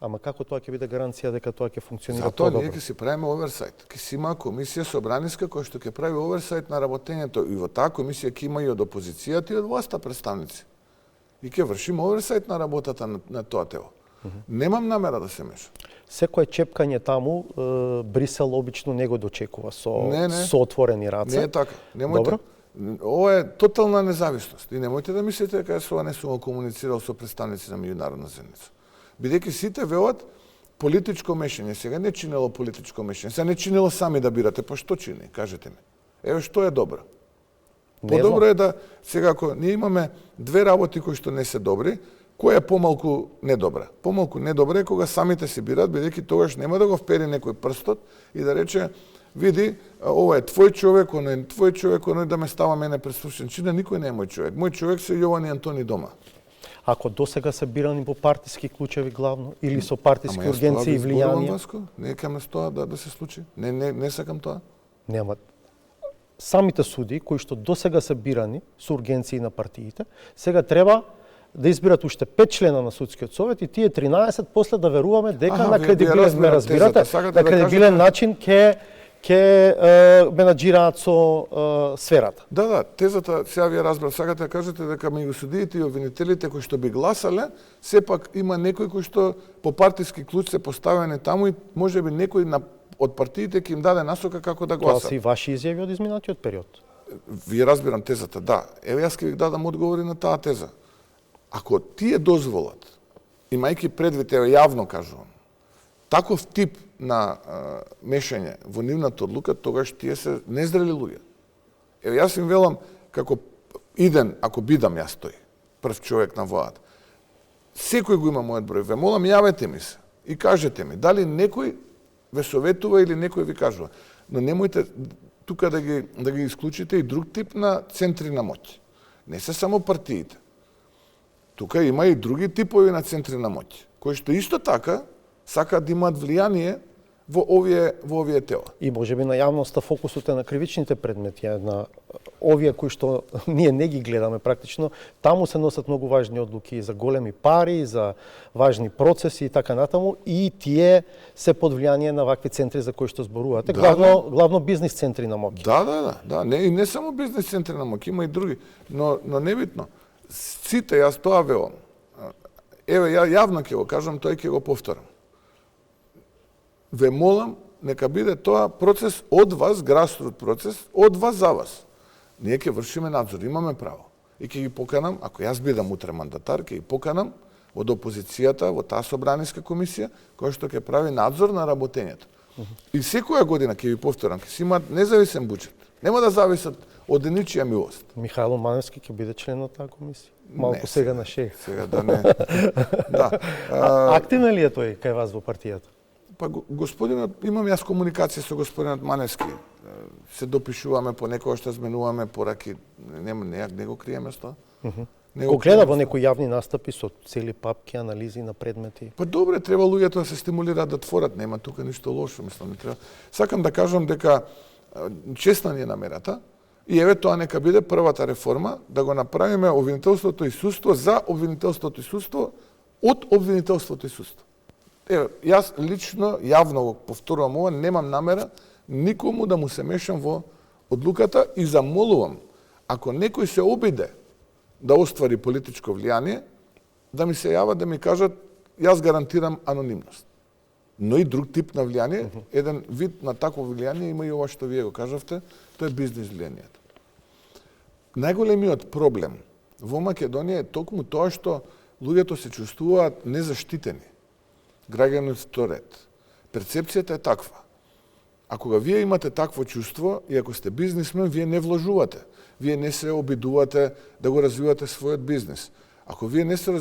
Ама како тоа ќе биде гаранција дека тоа ќе функционира подобро? Затоа подобро? ние ќе си правиме оверсайт. Ќе си има комисија собраниска која што ќе прави оверсайт на работењето и во таа комисија ќе има и од опозицијата и од власта представници. И ќе вршиме оверсайт на работата на тоа тело. Немам намера да се мешам. Секое чепкање таму Брисел обично не го дочекува со отворени раце. Не е така. Немојте. Добро. Ова е тотална независност. И немојте да мислите дека со ова не сум комуницирал со представници на меѓународна заедница. Бидејќи сите велат политичко мешање. Сега не чинело политичко мешање. Сега не чинело сами да бирате. Па што чини? Кажете ми. Еве што е добро. Подобро е да сега ако ние имаме две работи кои што не се добри, која е помалку недобра? Помалку недобра е кога самите се бират, бидејќи тогаш нема да го впери некој прстот и да рече види, ова е твој човек, оној е твој човек, оној да ме става мене пред случајчина, никој не е мој човек. Мој човек се Јован и Антони дома. Ако досега се бирани по партиски клучеви главно или со партиски ургенции и влијанија? Не кам тоа да се случи. Не сакам тоа. Нема. Самите суди кои што досега се бирани со ургенции на партиите, сега треба да избират уште 5 члена на судскиот совет и тие 13 после да веруваме дека на кредибилен, ме разбирате, на кредибилен начин ќе ќе менаџираат со сферата. Да, тезата, сега вие разбрав, сакате да кажете дека меѓу судиите и обвинителите кои што би гласале, сепак има некои кои што по партиски клуч се поставени таму и можеби некој од партиите ќе им даде насока како да Тоа гласат. се и ваши изјави од изминатиот период. Вие разбирам тезата, да. Еве јас ќе ви дадам одговори на таа теза. Ако тие дозволат, имајќи предвид, еве јавно кажувам, таков тип на мешање во нивната одлука, тогаш тие се незрели луѓе. Еве јас им велам како иден, ако бидам јас тој, прв човек на владата. Секој го има мојот број, ве молам јавете ми се и кажете ми дали некој ве советува или некој ви кажува. Но немојте тука да ги исклучите и друг тип на центри на моќ. Не се само партиите. Тука има и други типови на центри на моќ, кои што исто така сакаат да имаат влијание во овие тела. И можеби на јавноста фокусот е на кривичните предмети, на овие кои што ние не ги гледаме практично, таму се носат многу важни одлуки за големи пари, за важни процеси и така натаму, и тие се под влијание на вакви центри за кои што зборувате, главно бизнис центри на моќ. Да, не само бизнис центри на моќ, има и други, но небитно. Сите, јас тоа велам. Еве, ја јавно ќе го кажам, тој ќе го повторам. Ве молам, нека биде тоа процес од вас, грасрут процес, од вас за вас. Ние ќе вршиме надзор, имаме право. И ќе ги поканам, ако јас бидам утре мандатар, ќе ги поканам од опозицијата во таа собраниска комисија, која што ќе прави надзор на работењето. И секоја година, ќе ви повторам, ќе си имаат независен буџет. Нема да зависат од ничија милост. Михајло Маневски ќе биде член на таа комисија. Малку сега на шеј. Сега да не. Да. Активен ли е тој кај вас во партијата? Па господинот, имам јас комуникација со господинот Маневски. Се допишуваме по некоја што зменуваме пораки, не го криеме тоа. Го гледа во некои јавни настапи со цели папки, анализи на предмети. Па добре, треба луѓето да се стимулираат да творат, нема тука ништо лошо, мислам, не треба. Сакам да кажам дека честна ни е намерата и еве тоа нека биде првата реформа, да го направиме обвинителството и судство за обвинителството и судство од обвинителството и судство. Еве, јас лично, јавно го повторувам ова, немам намера никому да му се мешам во одлуката и замолувам, ако некој се обиде да оствари политичко влијание, да ми се јава да ми кажат, јас гарантирам анонимност. Но и друг тип на влијание, еден вид на такво влијание има и ова што вие го кажавте, тоа е бизнес влијанието. Најголемиот проблем во Македонија е токму тоа што луѓето се чувствуваат незаштитени. Граѓанскиот ред. Перцепцијата е таква. Ако вие имате такво чувство и ако сте бизнисмен, вие не вложувате. Вие не се обидувате да го развивате својот бизнис. Ако вие не се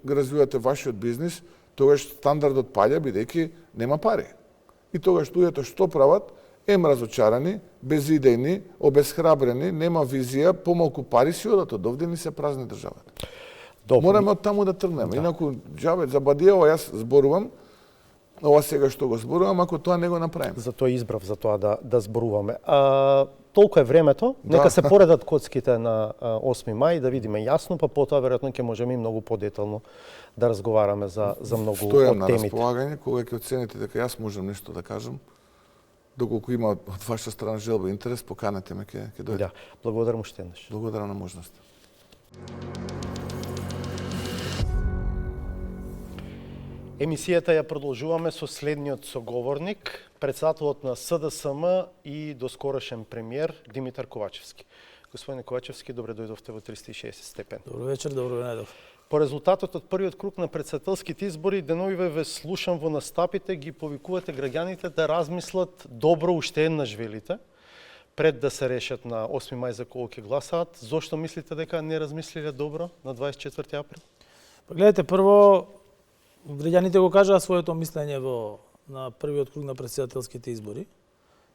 развивате вашиот бизнис, тогаш стандардот паѓа бидејќи нема пари. И тогаш луѓето што прават? Разочарани, безидејни, обесхрабрени, нема визија, помалку пари си одат од овде, ни се празни државата. Мораме од таму да тргнеме. Инаку, џабе, за Бадиево јас зборувам, ова сега што го зборувам, ако тоа не го направиме. Затоа избрав за тоа да зборуваме. Толку е времето, нека се поредат коцките на 8 мај, да видиме јасно, па потоа веројатно ќе можеме и многу подетално да разговараме за многу од темите. Стојам на располагање, кога ќе оцените дека јас можам нешто да кажам, доколку има од ваша страна желба и интерес, поканете ме, ќе дојдам. Да, благодарам уште еднаш. Благодарам на можноста. Емисијата ја продолжуваме со следниот соговорник, председателот на СДСМ и доскорошен премиер Димитар Ковачевски. Господине Ковачевски, добре дојдовте во 360 степен. Добро вечер, добро најдов. По резултатот од првиот круг на претседателските избори, деновиве ве слушам во настапите, ги повикувате граѓаните да размислат добро уште еднаш, велите, пред да се решат на 8 мај за кого ќе гласаат. Зошто мислите дека не размислиле добро на 24 април? Па гледате, прво, граѓаните го кажаа своето мислење на првиот круг на претседателските избори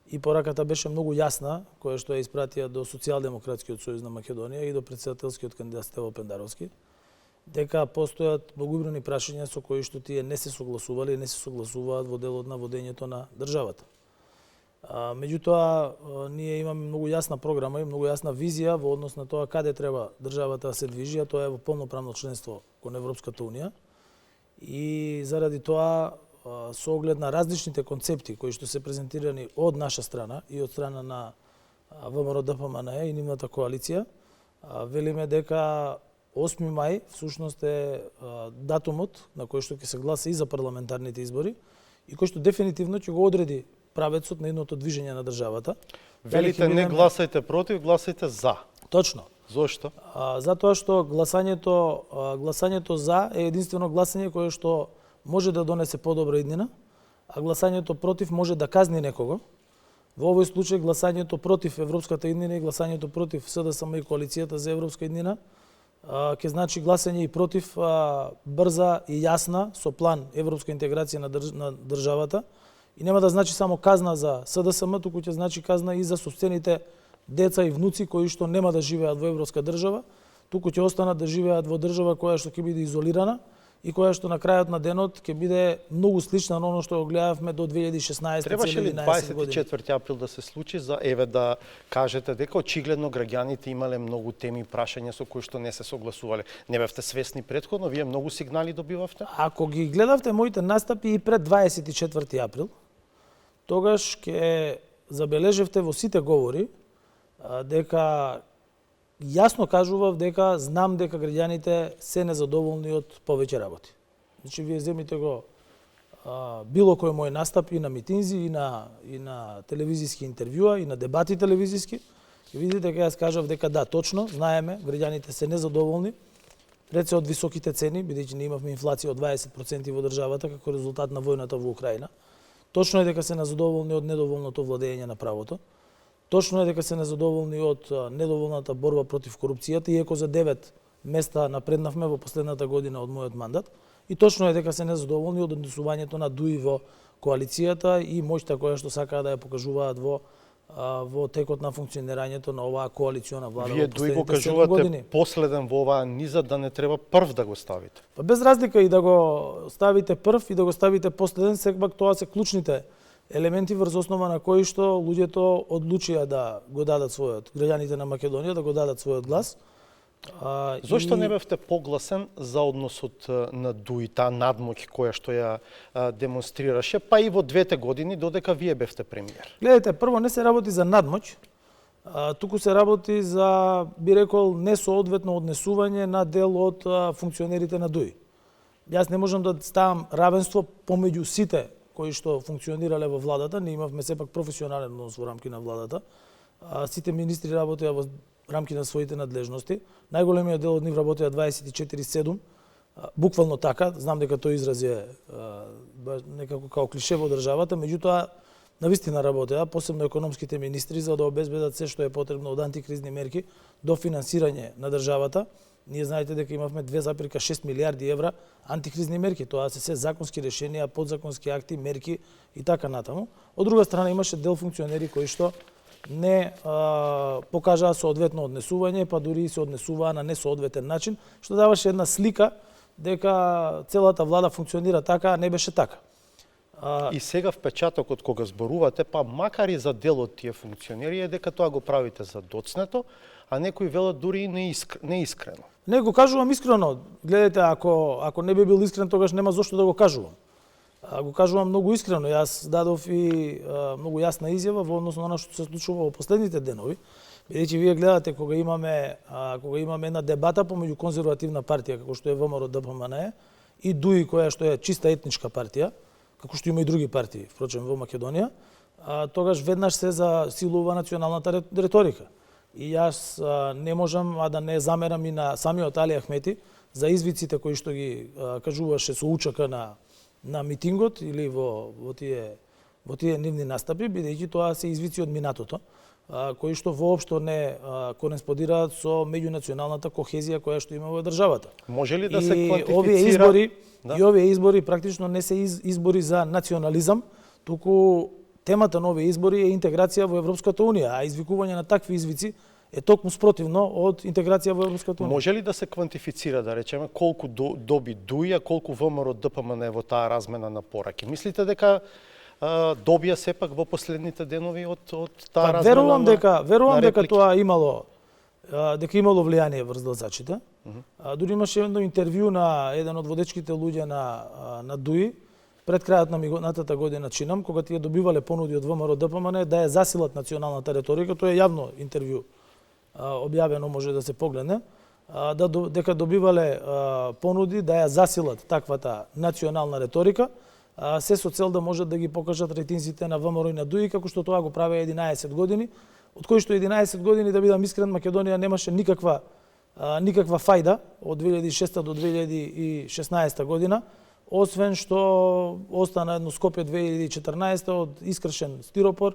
и пораката беше многу јасна, која што ја испратија до Социјалдемократскиот сојуз на Македонија и до претседателскиот кандидат Стево Пендаровски, дека постојат многубројни прашања со кои што тие не се согласувале и не се согласуваат во делот на водењето на државата. Меѓутоа, ние имаме многу јасна програма и многу јасна визија во однос на тоа каде треба државата да се движи, а тоа е во полноправно членство кон Европската унија. И заради тоа со оглед на различните концепти кои што се презентирани од наша страна и од страна на ВМРО ДПМН и нивната коалиција, велиме дека 8 мај всушност е датумот на кој што ќе се гласа и за парламентарните избори и кој што дефинитивно ќе го одреди правецот на едното движење на државата. Велите не гласајте против, гласајте за. Точно. Зошто? Затоа што гласањето за е единствено гласање кое што може да донесе подобра иднина, а гласањето против може да казни некого. Во овој случај гласањето против европската иднина и гласањето против СДСМ и коалицијата за европска иднина ќе значи гласање и против брза и јасна со план европска интеграција на државата и нема да значи само казна за СДСМ, туку ќе значи казна и за собствените деца и внуци кои што нема да живеат во европска држава, туку ќе останат да живеат во држава која што ќе биде изолирана и која што на крајот на денот ќе биде многу слична на оно што го гледавме до 2016-2011 Требаше ли година. 24 април да се случи за да кажете дека очигледно граѓаните имале многу теми и прашања со кои што не се согласувале? Не бевте свесни претходно, вие многу сигнали добивавте? Ако ги гледавте моите настапи и пред 24 април, тогаш ќе забележевте во сите говори дека јасно кажував дека знам дека граѓаните се незадоволни од повеќе работи. Значи, вие земите го било кој мој настап и на митинзи, и на телевизиски интервјуа, и на дебати телевизиски, ќе видите дека јас кажав дека да, точно, знаеме, граѓаните се незадоволни, пред се од високите цени, бидејќи не имавме инфлација од 20% во државата како резултат на војната во Украина. Точно е дека се незадоволни од недоволното владење на правото. Точно е дека се незадоволни од недоволната борба против корупцијата, иако за 9 места напреднавме во последната година од мојот мандат. И точно е дека се незадоволни од однесувањето на ДУИ во коалицијата и моќта која што сакаа да ја покажуваат во текот на функционирањето на оваа коалициона влада. Вие ДУИ го кажувате последен во оваа низа да не треба прв да го ставите. Па без разлика и да го ставите прв и да го ставите последен, сепак тоа се клучните елементи врз основа на кои што луѓето одлучија да го дадат граѓаните на Македонија да го дадат својот глас. Зошто не бевте погласен за односот на ДУИ, таа надмоќ која што ја демонстрираше, па и во двете години додека вие бевте премиер? Гледайте, прво не се работи за надмоќ, туку се работи за, би рекол, несоодветно однесување на дел од функционерите на ДУИ. Јас не можам да ставам равенство помеѓу сите кои што функционирале во владата, не имавме сепак професионален однос во рамки на владата. Сите министри работеа во рамки на своите надлежности. Најголемиот дел од нив работеа 24/7, буквално така, знам дека тој израз е некако као клише во државата, меѓутоа навистина работеа, посебно економските министри, за да обезбедат се што е потребно од антикризни мерки до финансирање на државата. Ние знаете дека имавме 2,6 милиарди евра антикризни мерки. Тоа се законски решенија, подзаконски акти, мерки и така натаму. Од друга страна имаше дел функционери кои што не покажаа соодветно однесување, па дури и се однесуваа на несоодветен начин, што даваше една слика дека целата влада функционира така, а не беше така. И сега впечатокот кога зборувате, па макар и за дел од тие функционери, е дека тоа го правите за доцнето, а некои велат дури и неискрено. Не го кажувам искрено. Гледате, ако не би бил искрен, тогаш нема зошто да го кажувам. Го кажувам многу искрено. Јас дадов и многу јасна изјава во однос на она што се случува во последните денови. Бидејќи вие гледате кога имаме една дебата помеѓу конзервативна партија како што е ВМРО ДПМН и ДУИ која што е чиста етничка партија, како што има и други партии, впрочем во Македонија, тогаш веднаш се засилува националната реторика. И јас не можам да не замерам и на самиот Али Ахмети за извиците кои што ги кажуваше со учака на митингот или во тие нивни настапи, бидејќи тоа се извици од минатото, кои што воопшто не кореспондираат со меѓунационалната кохезија која што има во државата. Може ли да се квантифицира? И овие избори практично не се избори за национализам, туку темата на овие избори е интеграција во Европската Унија, а извикување на такви извици е токму спротивно од интеграција во Европската Унија. Може ли да се квантифицира, да речеме, колку доби ДУИ, а колку ВМРО ДПМН во таа размена на пораки? Мислите дека добија сепак во последните денови од таа размена на реплики? Верувам дека тоа имало влијание врз гласачите. Дури имаше едно интервју на еден од водечките луѓе на ДУИ, пред крајот на мигнатата година чинам, кога тие добивале понуди од ВМРО ДПМН да ја засилат националната реторика, тоа е јавно интервју објавено, може да се погледне, дека добивале понуди да ја засилат таквата национална реторика, се со цел да можат да ги покажат рейтинзите на ВМРО и на ДУИ, како што тоа го праве 11 години, од кои што 11 години, да бидам искрен, Македонија немаше никаква фајда од 2006 до 2016 година, освен што остана едно Скопје 2014 од искршен стиропор,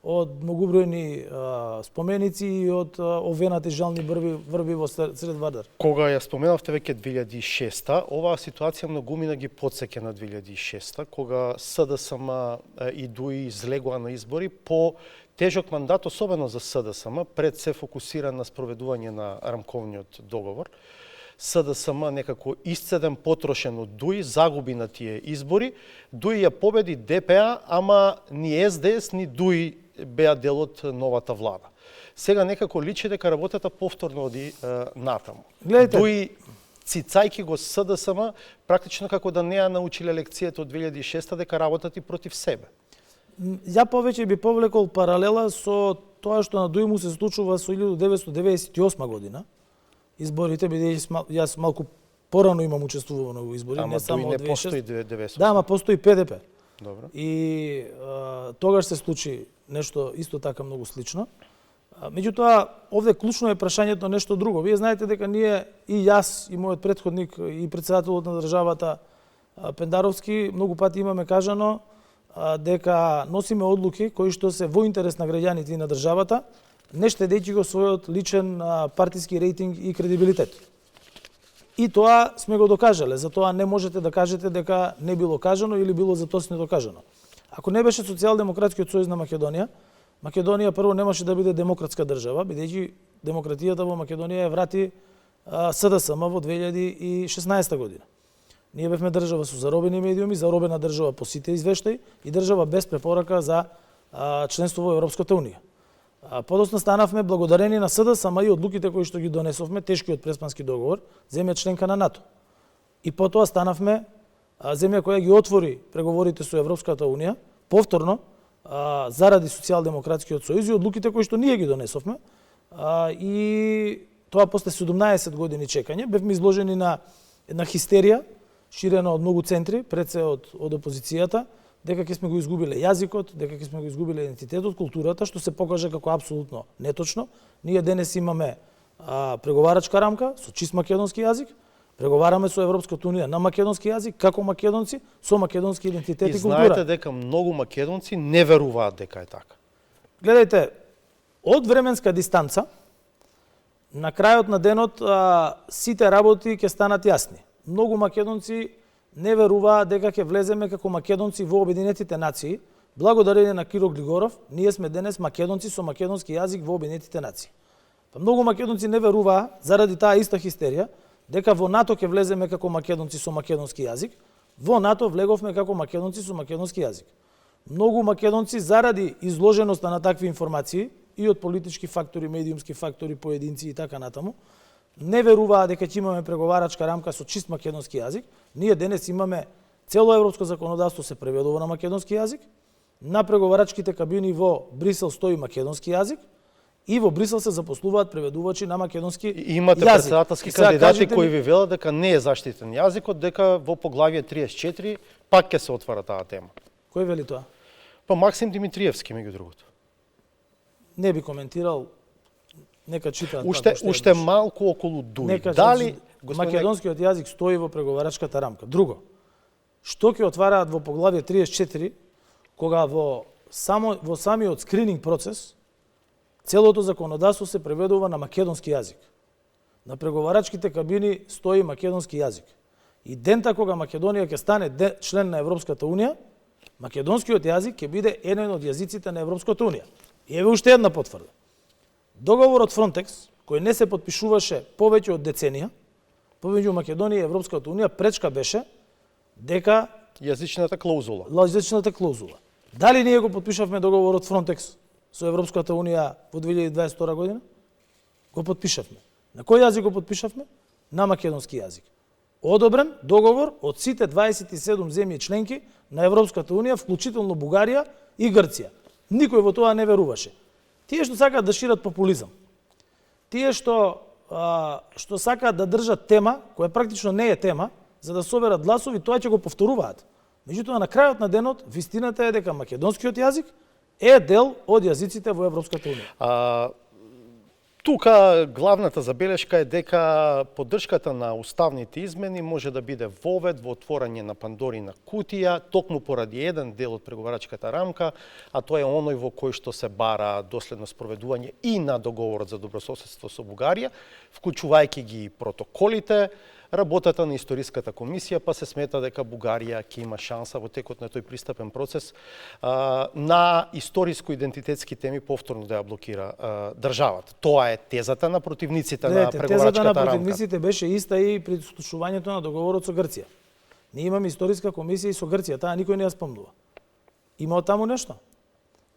од многобројни споменици и од овенати жални врби во сред Вардар. Кога ја споменавте веќе 2006-та, оваа ситуација многумина ги потсеќа на 2006-та, кога СДСМ и ДУИ излегоа на избори по тежок мандат, особено за СДСМ, пред се фокусира на спроведување на рамковниот договор. СДСМ некако исцеден, потрошен од ДУИ, загуби на тие избори. ДУИ ја победи ДПА, ама ни СДС, ни ДУИ беа дел од новата влада. Сега некако личи дека работата повторно оди натаму. Гледайте. ДУИ, цицајки го СДСМ, практично како да не ја научиле лекцијата од 2006 дека работат и против себе. Ја повеќе би повлекол паралела со тоа што на ДУИ му се случува со 1998 година. Изборите, бидејќи јас малку порано имам учествувано во избори, Ама не само ДУИ од не 2006. постои 98. Да, ама постои ПДП. Добро. И тогаш се случи нешто исто така многу слично. Меѓутоа, овде клучно е прашањето нешто друго. Вие знаете дека ние, и јас, и мојот претходник, и председателот на државата Пендаровски, многу пати имаме кажано дека носиме одлуки кои што се во интерес на граѓаните и на државата, не штедејќи го својот личен партиски рейтинг и кредибилитет. И тоа сме го докажале, затоа не можете да кажете дека не било кажано или било затосно докажано. Ако не беше Социјалдемократскиот сојуз на Македонија, Македонија прво немаше да биде демократска држава, бидејќи демократијата во Македонија ја врати СДСМ во 2016 година. Ние бевме држава со заробени медиуми, заробена држава по сите извештаи и држава без препорака за членство во Европската унија. Подоцна станавме благодарени на СДСМ и одлуките кои што ги донесовме, тешкиот Преспански договор, земја членка на НАТО. И потоа станавме земја која ги отвори преговорите со Европската унија, повторно, заради Социјалдемократскиот сојуз и одлуките кои што ние ги донесовме. И тоа после 17 години чекање, бевме изложени на една хистерија, ширена од многу центри, пред се од опозицијата, дека ќе сме го изгубиле јазикот, дека ќе сме го изгубиле идентитетот, културата, што се покажа како апсолутно неточно. Ние денес имаме преговарачка рамка со чист македонски јазик, преговараме со Европската унија на македонски јазик, како македонци, со македонски идентитет и култура. И знаете дека многу македонци не веруваат дека е така. Гледайте, од временска дистанца, на крајот на денот сите работи ќе станат јасни. Многу македонци не веруваат дека ќе влеземе како македонци во Обединетите нации. Благодарение на Киро Глигоров, ние сме денес македонци со македонски јазик во Обединетите нации. Па многу македонци не веруваа заради таа иста хистерија дека во НАТО ќе влеземе како македонци со македонски јазик. Во НАТО влеговме како македонци со македонски јазик. Многу македонци заради изложеноста на такви информации и од политички фактори, медиумски фактори, поединци и така натаму, не веруваа дека ќе имаме преговарачка рамка со чист македонски јазик. Ние денес имаме цело европско законодавство се преведува на македонски јазик. На преговарачките кабини во Брисел стои македонски јазик и во Брисел се запослуваат преведувачи на македонски јазик. Имате председателски кандидати кои ви велат дека не е заштитен јазикот, дека во поглавје 34 пак ќе се отвара таа тема. Кој вели тоа? Па Максим Димитриевски, меѓу другото. Не би коментирал, нека читаат. Уште малку околу ДУИ. Дали македонскиот јазик стои во преговарачката рамка? Друго, што ќе отвараат во поглавје 34, кога во самиот скрининг процес целото законодавство се преведува на македонски јазик. На преговарачките кабини стои македонски јазик. И дента кога Македонија ќе стане член на Европската унија, македонскиот јазик ќе биде еден од јазиците на Европската унија. И еве уште една потврда. Договорот Фронтекс, кој не се потпишуваше повеќе од деценија, помеѓу Македонија и Европската унија, пречка беше дека јазичната клаузула. Дали ние го потпишавме договорот Фронтекс со Европската унија во 2022 година? Го потпишавме. На кој јазик го потпишавме? На македонски јазик. одобрен договор од сите 27 земји членки на Европската Унија, вклучително Бугарија и Грција. Никој во тоа не веруваше. Тие што сакаат да шират популизам, тие што сакаат да држат тема, која практично не е тема, за да соберат гласови, тоа ќе го повторуваат. Меѓутоа, на крајот на денот, вистината е дека македонскиот јазик е дел од јазиците во Европската Унија. Тука главната забелешка е дека поддршката на уставните измени може да биде вовед во отворање на Пандорина кутија, токму поради еден дел од преговарачката рамка, а тоа е оној во кој што се бара доследно спроведување и на договорот за добрососедство со Бугарија, вклучувајќи ги протоколите, работата на историската комисија, па се смета дека Бугарија ќе има шанса во текот на тој пристапен процес на историско-идентитетски теми повторно да ја блокира државата. Тоа е тезата на противниците на преговарачката рамка. Тезата на противниците беше иста и при слушувањето на договорот со Грција. Ние имаме историска комисија и со Грција, таа никој не ја спомнува. Има од таму нешто?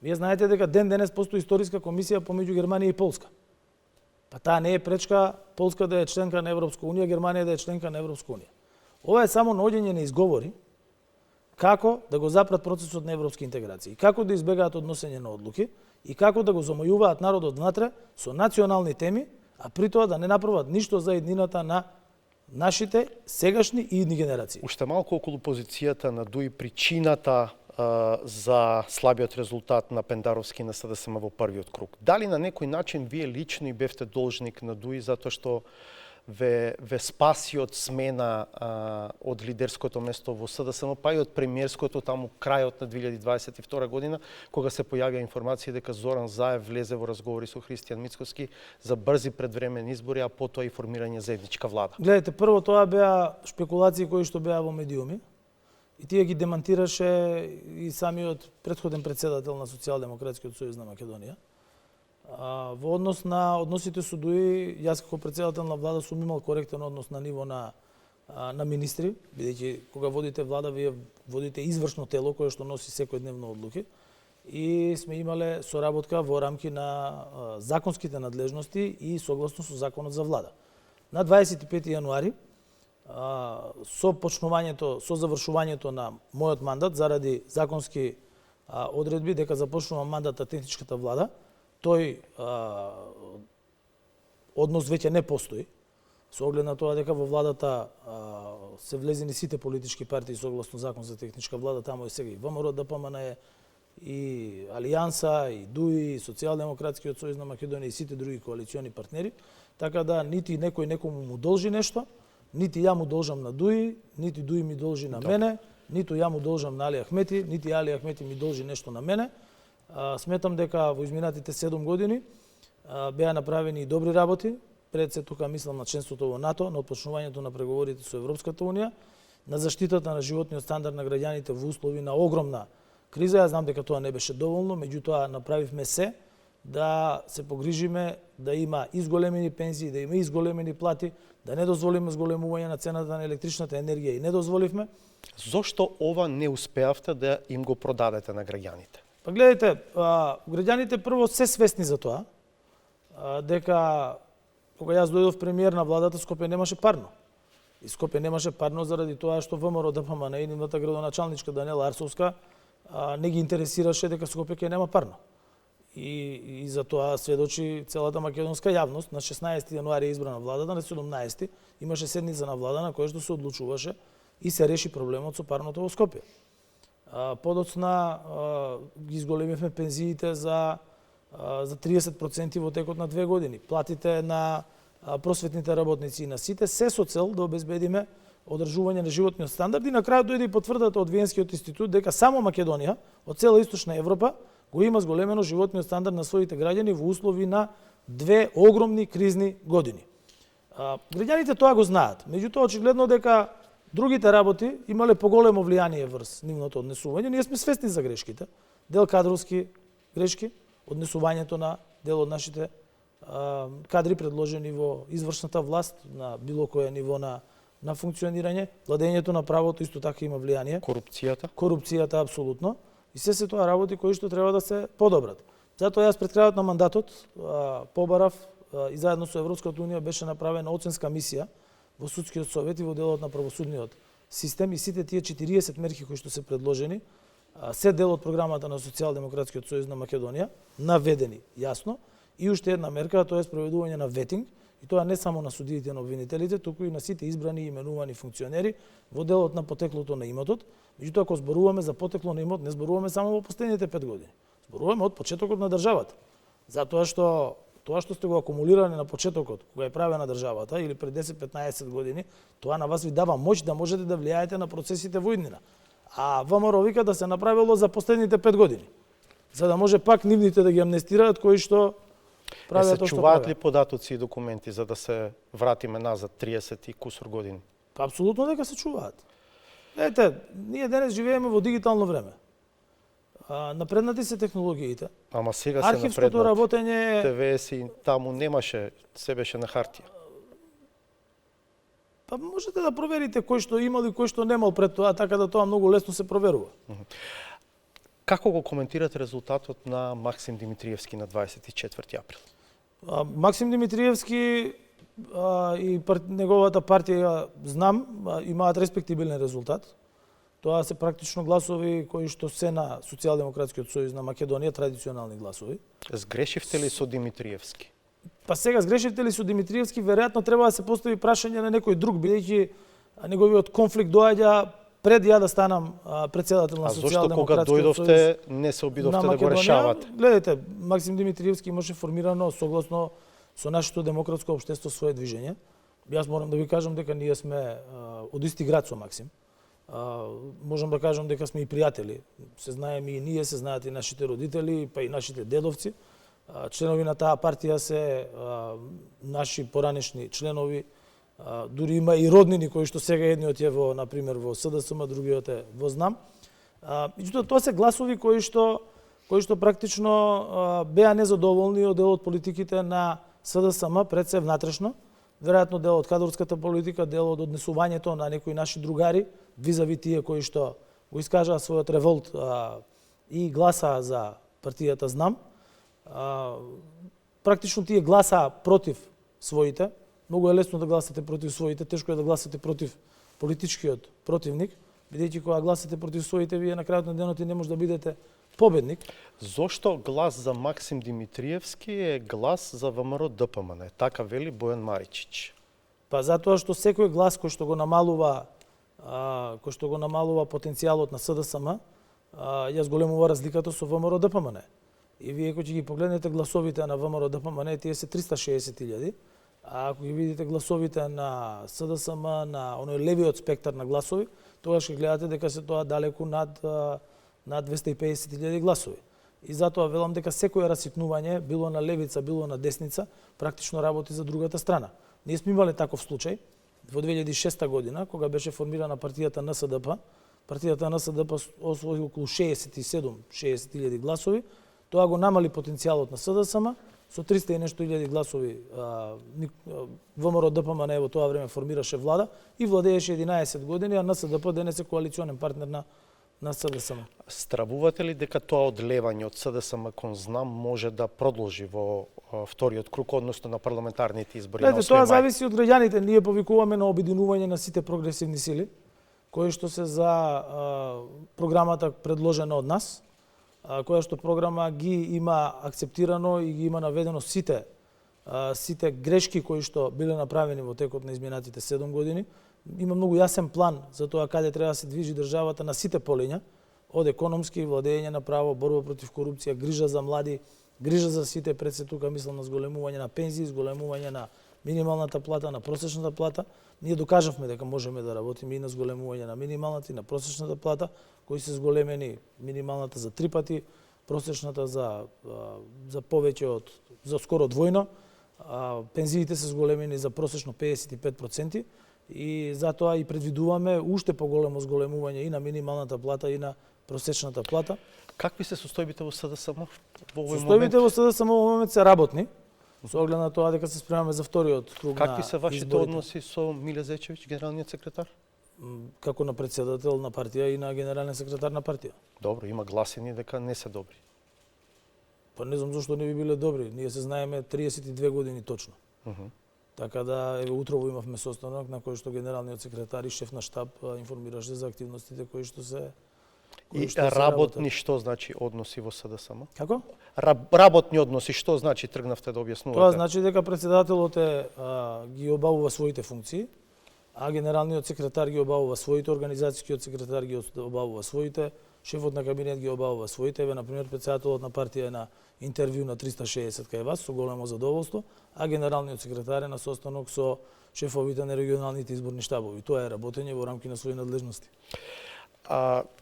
Вие знаете дека ден денес постои историска комисија помеѓу Германија и Полска. Па таа не е пречка Полска да е членка на Европска Унија, Германија да е членка на Европска Унија. Ова е само наоѓање на изговори како да го запрат процесот на европски интеграции, како да избегаат односење на одлуки и како да го замојуваат народот внатре со национални теми, а при тоа да не направат ништо за еднината на нашите сегашни и идни генерации. Уште малку околу позицијата на ДУИ, причината за слабиот резултат на Пендаровски на СДСМ во првиот круг. Дали на некој начин вие лично и бевте должник на ДУИ затоа што ве спаси од смена од лидерското место во СДСМ, па и од премиерското таму крајот на 2022 година, кога се појавија информации дека Зоран Заев влезе во разговори со Христијан Мицкоски за брзи предвремени избори, а потоа и формирање заедничка влада. Гледайте, прво тоа беа шпекулации кои што беа во медиуми. И тие ги демантираше и самиот претходен председател на Социјалдемократскиот сојуз на Македонија. Во однос на односите со ДУИ, јас како председател на влада сум имал коректен однос на ниво на министри, бидејќи кога водите влада, вие водите извршно тело кое што носи секојдневно одлуки и сме имале соработка во рамки на законските надлежности и согласно со законот за влада. На 25 јануари со почнувањето, со завршувањето на мојот мандат заради законски одредби дека започнува мандат на техничката влада, тој однос веќе не постои, со оглед на тоа дека во владата се влезени сите политички партии согласно закон за техничка влада, таму е сега и ВМРО, ДПМН, и Алијанса, и ДУИ, и Социјалдемократскиот сојуз на Македонија и сите други коалициони партнери, така да нити некој некому му должи нешто, нити ја му должам на ДУИ, нити ДУИ ми должи на мене, ниту ја му должам на Али Ахмети, нити Али Ахмети ми должи нешто на мене. Сметам дека во изминатите 7 години беа направени и добри работи, пред се тука мислам на членството во НАТО, на отпочнувањето на преговорите со Европската Унија, на заштитата на животниот стандард на граѓаните во услови на огромна криза. Јас знам дека тоа не беше доволно, меѓутоа направивме се да се погрижиме да има изголемени пензии, да има изголемени плати, да не дозволиме зголемување на цената на електричната енергија и не дозволивме. Зошто ова не успеавте да им го продадете на граѓаните? Па гледайте, граѓаните прво се свесни за тоа, дека кога јас дојдов премиер на владата, Скопје немаше парно. И Скопје немаше парно заради тоа што ВМРО ДПМН и нивната градоначалничка Данела Арсовска не ги интересираше дека Скопје ќе нема парно. И за тоа сведочи целата македонска јавност. На 16 јануари е избрана владата, на 17 имаше седница на влада на која што се одлучуваше и се реши проблемот со парното во Скопје. Подоцна ги изголемивме пензиите за 30% во текот на 2 години. Платите на просветните работници и на сите, се со цел да обезбедиме одржување на животниот стандард и на крајот дојде и потврдата од Виенскиот институт дека само Македонија од цела Источна Европа го има зголемено животниот стандард на своите граѓани во услови на 2 огромни кризни години. Граѓаните тоа го знаат, меѓутоа очигледно дека другите работи имале поголемо влијание врз нивното однесување. Ние сме свесни за грешките, дел кадровски грешки, однесувањето на дел од нашите кадри предложени во извршната власт на било кое ниво на функционирање, владењето на правото исто така има влијание. Корупцијата апсолутно. И се тоа работи кои што треба да се подобрат. Затоа јас пред крајот на мандатот побарав и заедно со Европската Унија беше направена оценска мисија во судскиот совет и во делот на правосудниот систем и сите тие 40 мерки кои што се предложени се дел од програмата на Социјалдемократскиот сојуз на Македонија, наведени јасно, и уште една мерка, тоа е спроведување на ветинг, и тоа не само на судиите на обвинителите, туку и на сите избрани и именувани функционери во делот на потеклото на имотот. Меѓутоа, ако зборуваме за потекло на имот, не зборуваме само во последните 5 години. Зборуваме од почетокот на државата. Затоа што тоа што сте го акумулирани на почетокот, кога е правена државата, или пред 10-15 години, тоа на вас ви дава моќ да можете да влијаете на процесите во иднина. А ВМРО вика да се направило за последните 5 години, за да може пак нивните да ги амнестираат кои што правят тоа што чуваат правят. ли податоци и документи за да се вратиме назад 30 и кусур години? Па апсолутно дека се чуваат. Ете, ние денес живееме во дигитално време. Напреднати се технологиите. Ама сега се Архивското напреднат. работење ТВС и таму немаше, се беше на хартија. па можете да проверите кој што имал и кој што немал пред тоа, така да тоа многу лесно се проверува. Како го коментирате резултатот на Максим Димитриевски на 24 април? Максим Димитриевски и неговата партија, знам, имаат респектибилен резултат. Тоа се практично гласови кои што се на Социјалдемократскиот сојуз на Македонија, традиционални гласови. Сгрешивте ли со Димитриевски? Па сега сгрешивте ли со Димитриевски, веројатно треба да се постави прашање на некој друг, бидејќи неговиот конфликт доаѓа пред ја да станам председател на А зошто кога Социјалдемократскиот сојуз дојдовте не се обидовте на да го Македонија. решавате? Гледайте, Максим Димитриевски имаше формирано согласно со нашето демократско општество свое движење. Јас морам да ви кажам дека ние сме од исти град со Максим. Можам да кажам дека сме и пријатели. Се знаеме и ние, се знаат и нашите родители, па и нашите дедовци. Членови на таа партија се наши поранешни членови. Дури има и роднини кои што сега едниот е во, например, во СДСМ, другиот е во ЗНАМ. Меѓутоа, тоа се гласови кои што практично беа незадоволни од делот политиките на СДСМ, пред се внатрешно. Веројатно дел од кадрската политика, дел од однесувањето на некои наши другари, визави тие кои што го искажаа својот револт и гласаа за партијата ЗНАМ. Практично тие гласаа против своите. Многу е лесно да гласате против своите, тешко е да гласате против политичкиот противник, бидејќи кога гласате против своите, вие на крајот на денот и не може да бидете победник. Зошто глас за Максим Димитриевски е глас за ВМРО ДПМН? Така вели Бојан Маричич. Па затоа што секој глас кој што го намалува потенцијалот на СДСМ, ја зголемува разликата со ВМРО ДПМН. И вие кога ќе ги погледнете гласовите на ВМРО ДПМН, тие се 360.000. А ако ги видите гласовите на СДСМ, на оној левиот спектар на гласови, тогаш ќе гледате дека се тоа далеку над 250.000 гласови. И затоа велам дека секое раситнување, било на левица, било на десница, практично работи за другата страна. Ние сме имале таков случај во 2006 година, кога беше формирана партијата НСДП. Партијата НСДП освои околу 60.000 гласови. Тоа го намали потенцијалот на СДСМ. Со 300 и нешто илјади гласови ВМРО ДПМН во тоа време формираше влада и владееше 11 години, а НСДП денес е коалиционен партнер на СДСМ. Стравувате ли дека тоа одлевање од СДСМ кон ЗНАМ може да продолжи во вториот круг, односно на парламентарните избори на 8 мај? Тоа зависи од граѓаните. Ние повикуваме на обединување на сите прогресивни сили, кои што се за програмата предложена од нас, која што програма ги има акцептирано и ги има наведено сите грешки кои што биле направени во текот на изминатите 7 години. Има многу јасен план за тоа каде треба да се движи државата на сите полиња, од економски, владење на право, борба против корупција, грижа за млади, грижа за сите, пред се тука мислам на зголемување на пензии, зголемување на минималната плата, на просечната плата. Ние докажавме дека можеме да работиме и на зголемување на минималната и на просечната плата, кои се зголемени, минималната за 3 пати, просечната за повеќе за скоро двојно, пензиите се зголемени за просечно 55%, и затоа и предвидуваме уште поголемо зголемување и на минималната плата и на просечната плата. Какви се состојбите во СДСМ во овој момент? Состојбите во СДСМ во момент се работни, со оглед на тоа дека се спремаме за вториот круг на Какви се вашите изборите. односи со Миле Зечевиќ, генералниот секретар? Како на председател на партија и на генерален секретар на партија. Добро, има гласини дека не се добри. Па не знам зашто не би биле добри. Ние се знаеме 32 години точно. Така да, еве утрово имавме состанок на кој што генералниот секретар и шеф на штаб информираше за активностите кои што се И работни што значи односи во СДСМ? Како? Работни односи што значи, тргнавте да објаснувате? Тоа значи дека председателот ги обавува своите функции, а генералниот секретар ги обавува своите, организацијскиот секретар ги обавува своите, шефот на кабинет ги обавува своите. Еве, например, председателот на партија е на интервју на 360 кај вас со големо задоволство, а генералниот секретар е на состанок со шефовите на регионалните изборни штабови. Тоа е работење во рамки на своји надлежности.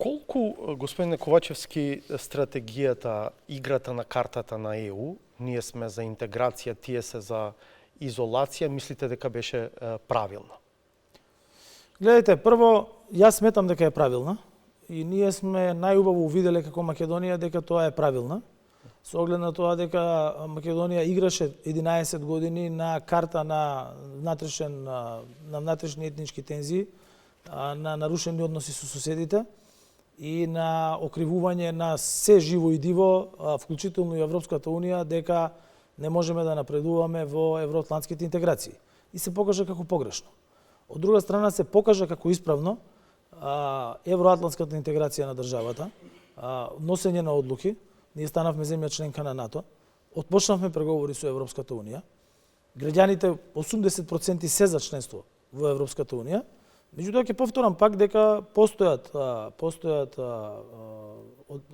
Колку, господине Ковачевски, стратегијата, играта на картата на ЕУ, ние сме за интеграција, тие се за изолација, мислите дека беше правилна? Гледайте, прво, јас сметам дека е правилна и ние сме најубаво увиделе како Македонија дека тоа е правилна. Со оглед на тоа дека Македонија играше 11 години на карта на внатрешни етнички тензии, на нарушени односи со соседите и на окривување на се живо и диво, вклучително и Европската Унија, дека не можеме да напредуваме во евроатлантските интеграции. И се покажа како погрешно. Од друга страна се покажа како исправно евроатлантската интеграција на државата, носење на одлуки. Ние станавме земја членка на НАТО, отпочнавме преговори со Европската Унија. Граѓаните 80% се за членство во Европската Унија. Меѓутоа ќе повторам пак дека постојат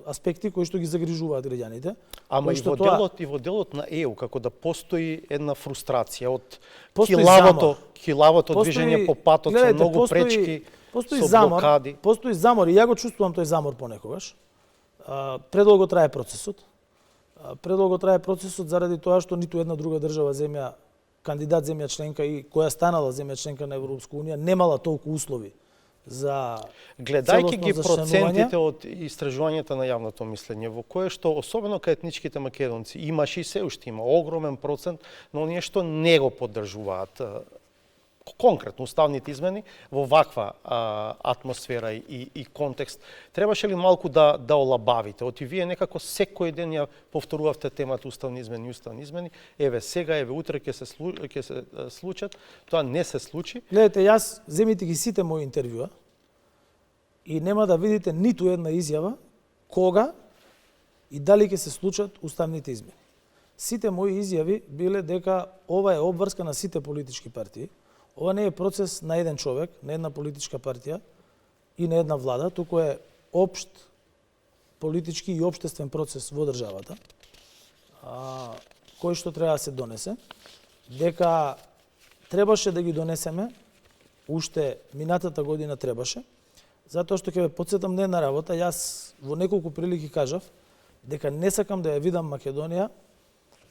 аспекти кои што ги загрижуваат граѓаните. Ама и во делот на ЕУ, како да постои една фрустрација од килавото движење по патот со многу пречки, со блокади. Постои замор и ја го чувствувам тој замор понекогаш. Предолго трае процесот. Предолго трае процесот заради тоа што ниту една друга држава земја, кандидат земја членка и која станала земја членка на Европска Унија, немала толку услови за гледајќи ги процентите од истражувањата на јавното мислење, во кое што особено кај етничките македонци имаше и се уште има огромен процент на оние што не го поддржуваат конкретно уставните измени во ваква атмосфера и контекст. Требаше ли малку да олабавите? Оти вие некако секој ден ја повторувавте темата уставни измени. Еве сега, еве утре ќе се случат. Тоа не се случи. Гледате, јас земите ги сите мои интервјуа и нема да видите ниту една изјава кога и дали ќе се случат уставните измени. Сите мои изјави биле дека ова е обврска на сите политички партии. Ова не е процес на еден човек, на една политичка партија и на една влада, туку е општ политички и општествен процес во државата, кој што треба да се донесе, дека требаше да ги донесеме, уште минатата година требаше, затоа што ќе ве потсетам на една работа, јас во неколку прилики кажав дека не сакам да ја видам Македонија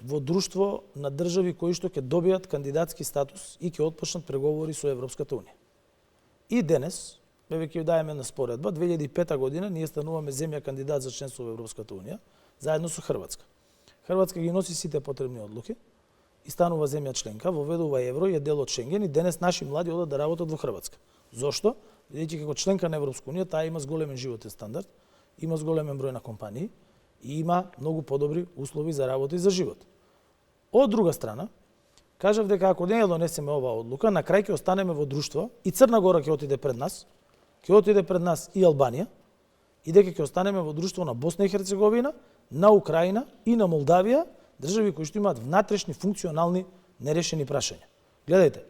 во друштво на држави кои што ќе добијат кандидатски статус и ќе отпочнат преговори со Европската Унија. И денес, еве ќе даеме на споредба, 2005 година ние стануваме земја кандидат за членство во Европската Унија, заедно со Хрватска. Хрватска ги носи сите потребни одлуки и станува земја членка, воведува евро и е дел од Шенген и денес наши млади одат да работат во Хрватска. Зошто? Бидејќи како членка на Европска Унија, таа има зголемен животен стандард, има зголемен број на компании и има многу подобри услови за работа и за живот. Од друга страна, кажав дека ако не ја донесеме оваа одлука, на крај ќе останеме во друштво и Црна Гора ќе отиде пред нас, и Албанија, и дека ќе останеме во друштво на Босна и Херцеговина, на Украина и на Молдавија, држави кои што имаат внатрешни функционални нерешени прашања. Гледајте,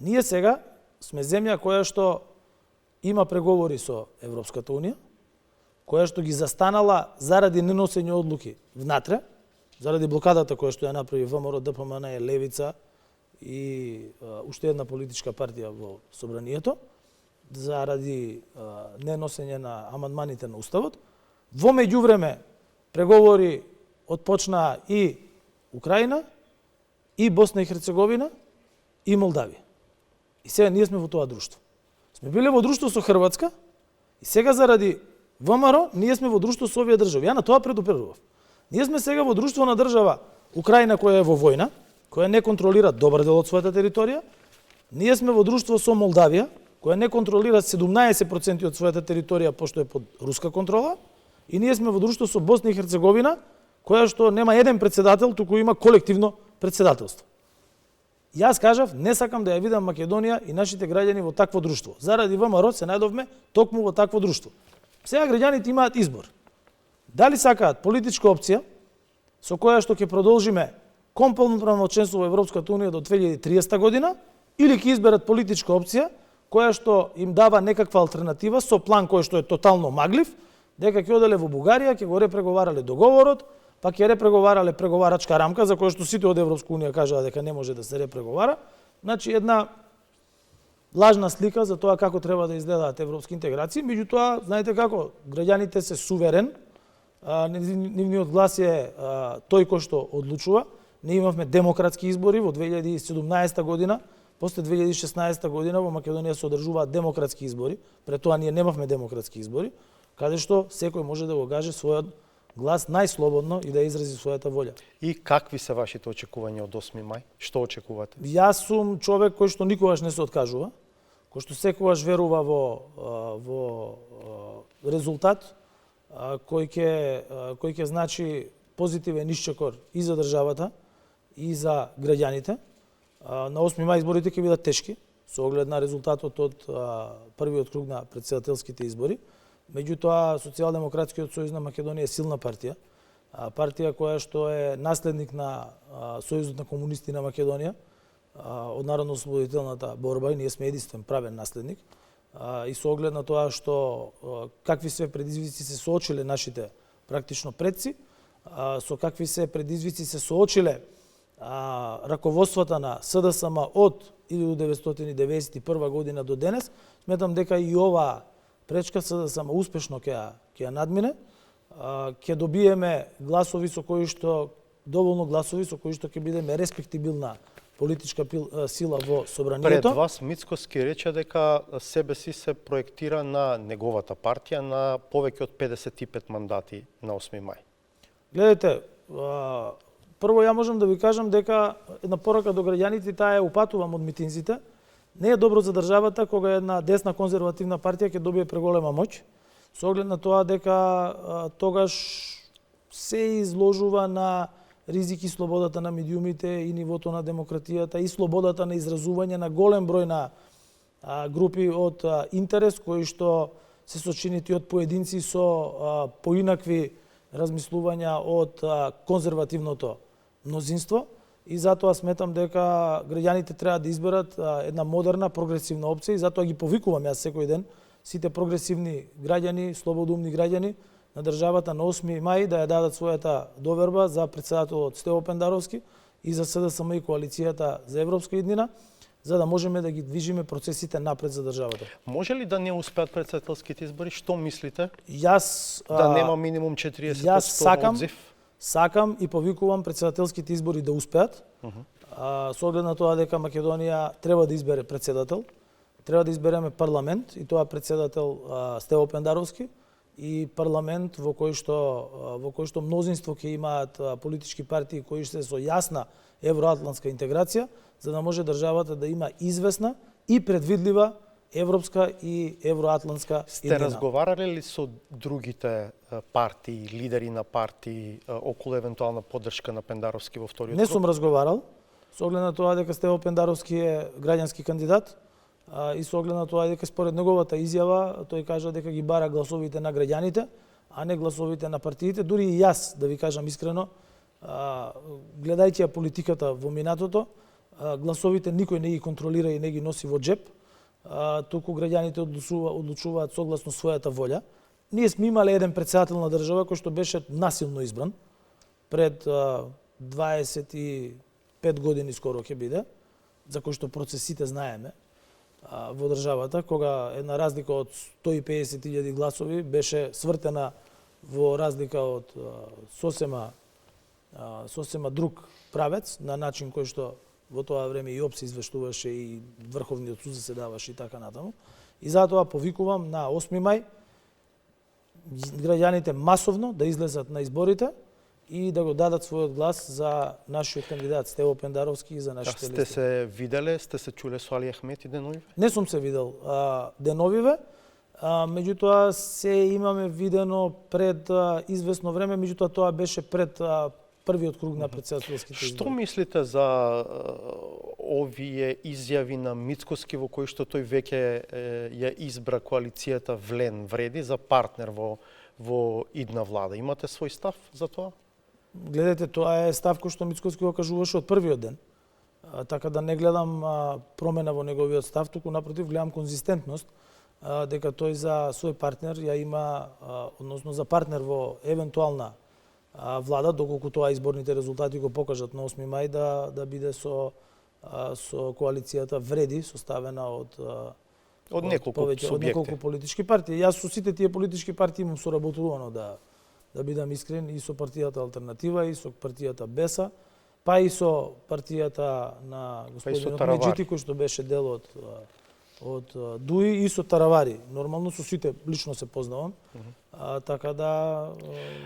ние сега сме земја која што има преговори со Европската Унија, која што ги застанала заради неносење одлуки внатре, заради блокадата која што ја направи ВМРО, ДПМН, Левица и уште една политичка партија во собранието, заради неносење на амандманите на Уставот. Во меѓувреме преговори отпочнаа и Украина, и Босна и Херцеговина, и Молдавија. И сега ние сме во тоа друштво. Сме биле во друштво со Хрватска и сега заради ВМРО ние сме во друштво со овие држави. Ја на тоа предупредував. Ние сме сега во друштво на држава Украина која е во војна, која не контролира добар дел од својата територија. Ние сме во друштво со Молдавија, која не контролира 17% од својата територија, пошто е под руска контрола. И ние сме во друштво со Босна и Херцеговина, која што нема еден председател, туку има колективно председателство. Јас кажав, не сакам да ја видам Македонија и нашите граѓани во такво друштво. Заради ВМРО се најдовме токму во такво друштво. Сега граѓаните имаат избор. Дали сакаат политичка опција со која што ќе продолжиме комполноправно членство во Европската унија до 2030 година, или ќе изберат политичка опција која што им дава некаква алтернатива со план кој што е тотално маглив, дека ќе оделе во Бугарија, ќе го репреговарале договорот, па ќе репреговарале преговарачка рамка за која што сите од Европска унија кажаа дека не може да се репреговара. Значи една лажна слика за тоа како треба да изгледаат европски интеграции, меѓутоа знаете како, граѓаните се суверен, нивниот глас е тој кој што одлучува. Не имавме демократски избори во 2017 година, после 2016 година во Македонија се одржуваат демократски избори, пред тоа ние немавме демократски избори, каде што секој може да го каже својот глас најслободно и да изрази својата волја. И какви се вашите очекувања од 8 мај? Што очекувате? Јас сум човек кој што никогаш не се откажува, кој што секогаш верува во резултат кој ќе значи позитивен исчекор и за државата и за граѓаните. На 8 мај изборите ќе бидат тешки со оглед на резултатот од првиот круг на претседателските избори. Меѓутоа, Социјалдемократскиот сојуз на Македонија е силна партија, партија која што е наследник на Сојузот на комунисти на Македонија, од народно-ослободителната борба, и ние сме единствен правен наследник. И со оглед на тоа што какви све предизвици се соочиле нашите практично предци, со какви се предизвици се соочиле раководствата на СДСМ од 1991 година до денес, сметам дека и ова пречка СДСМ успешно ќе ја надмине, ќе добиеме гласови со кои што доволно гласови со кои што ќе бидеме респектибилна политичка сила во собранието. Пред вас Мицкоски рече дека себе си се проектира на неговата партија на повеќе од 55 мандати на 8 мај. Гледайте, прво ја можам да ви кажам дека една порака до граѓаните, таа е упатувам од митинзите. Не е добро за државата кога една десна конзервативна партија ќе добие преголема моќ, со оглед на тоа дека тогаш се изложува на ризики слободата на медиумите и нивото на демократијата и слободата на изразување на голем број на групи од интерес кои што се сочинети од поединци со поинакви размислувања од конзервативното мнозинство. И затоа сметам дека граѓаните треба да изберат една модерна, прогресивна опција, и затоа ги повикувам јас секој ден сите прогресивни граѓани, слободумни граѓани на државата на 8 мај да ја дадат својата доверба за претседателот Стево Пендаровски и за СДСМ и коалицијата за европска иднина, за да можеме да ги движиме процесите напред за државата. Може ли да не успеат претседателските избори? Што мислите? Јас Да нема минимум 40% одзив? Сакам и повикувам претседателските избори да успеат. Со оглед на тоа дека Македонија треба да избере претседател, треба да избереме парламент, и тоа претседател Стево Пендаровски, и парламент во кој што мнозинство ќе имаат политички партии кои се со јасна евроатлантска интеграција, за да може државата да има известна и предвидлива европска и евроатлантска иднина. Сте разговарале ли со другите партии, лидери на партии околу евентуална поддршка на Пендаровски во вториот круг? Не сум разговарал, со оглед на тоа дека Стево Пендаровски е граѓански кандидат, и со оглед на тоа дека според неговата изјава тој кажа дека ги бара гласовите на граѓаните, а не гласовите на партиите. Дури и јас, да ви кажам искрено, гледајќи ја политиката во минатото, гласовите никој не ги контролира и не ги носи во джеп, туку граѓаните одлучуваат согласно својата волја. Ние сме имале еден претседател на држава кој што беше насилно избран пред 25 години скоро ќе биде, за кој што процесите знаеме во државата, кога една разлика од 150.000 гласови беше свртена во разлика од сосема друг правец, на начин кој што во тоа време и ОП се извештуваше и Врховниот суд заседаваше и така натаму. И затоа повикувам на 8 мај граѓаните масовно да излезат на изборите и да го дадат својот глас за нашиот кандидат Стево Пендаровски и за нашите листи. Сте се виделе, сте се чуле со Али Ахмет и деновиве? Не сум се видел деновиве, меѓутоа се имаме видено пред известно време, меѓутоа тоа беше пред првиот круг на претседателските Што избори. мислите за овие изјави на Мицкоски во кои што тој веќе ја избра коалицијата Влен вреди за партнер во идна влада? Имате свој став за тоа? Гледате, тоа е став кој што Мицкоски го кажуваше од првиот ден. Така да не гледам промена во неговиот став, туку напротив гледам конзистентност, дека тој за свој партнер ја има, односно за партнер во евентуална влада, доколку тоа изборните резултати го покажат на 8 мај, да биде со коалицијата Вреди, составена од неколку од субјекти. неколку политички партии. Јас со сите тие политички партии имам соработувано, да бидам искрен, и со партијата Алтернатива, и со партијата Беса, па и со партијата на господинот Меджити, кој што беше дел од ДУИ, и со Таравари. Нормално со сите лично се познавам. Така да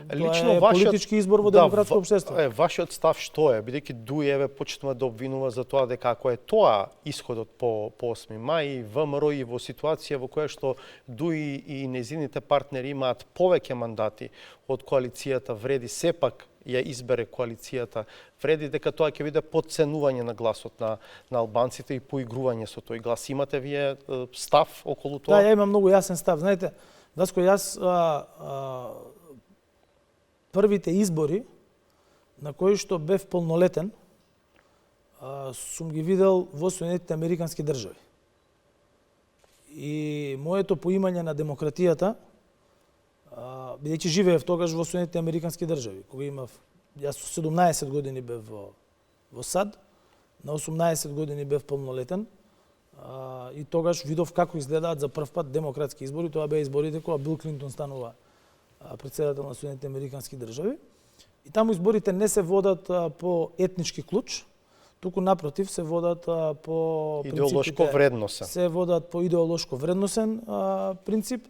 тоа е политички избор во демократско општество. Вашиот став што е? Бидејќи ДУИ еве почнува да обвинува за тоа дека ако е тоа исходот по 8 мај, ВМРО и во ситуација во која што ДУИ и незините партнери имаат повеќе мандати од коалицијата Вреди, сепак ја избере коалицијата Вреди, дека тоа ќе биде подценување на гласот на албанците и поигрување со тој глас. Имате вие став околу тоа? Да, ја имам многу јасен став. Знаете, Васко, јас првите избори на кои што бев полнолетен сум ги видел во Соединетите Американски држави. И моето поимање на демократијата, бидејќи живеев тогаш во Соединетите Американски држави, кога имав, јас со 17 години бев во САД, на 18 години бев полнолетен, и тогаш видов како изгледаат за прв пат демократски избори. Тоа беа изборите кога Бил Клинтон станува претседател на Соединетите Американски држави. И таму изборите не се водат по етнички клуч, туку напротив се водат по идеолошко вредносен. Се водат по идеолошко вредносен принцип,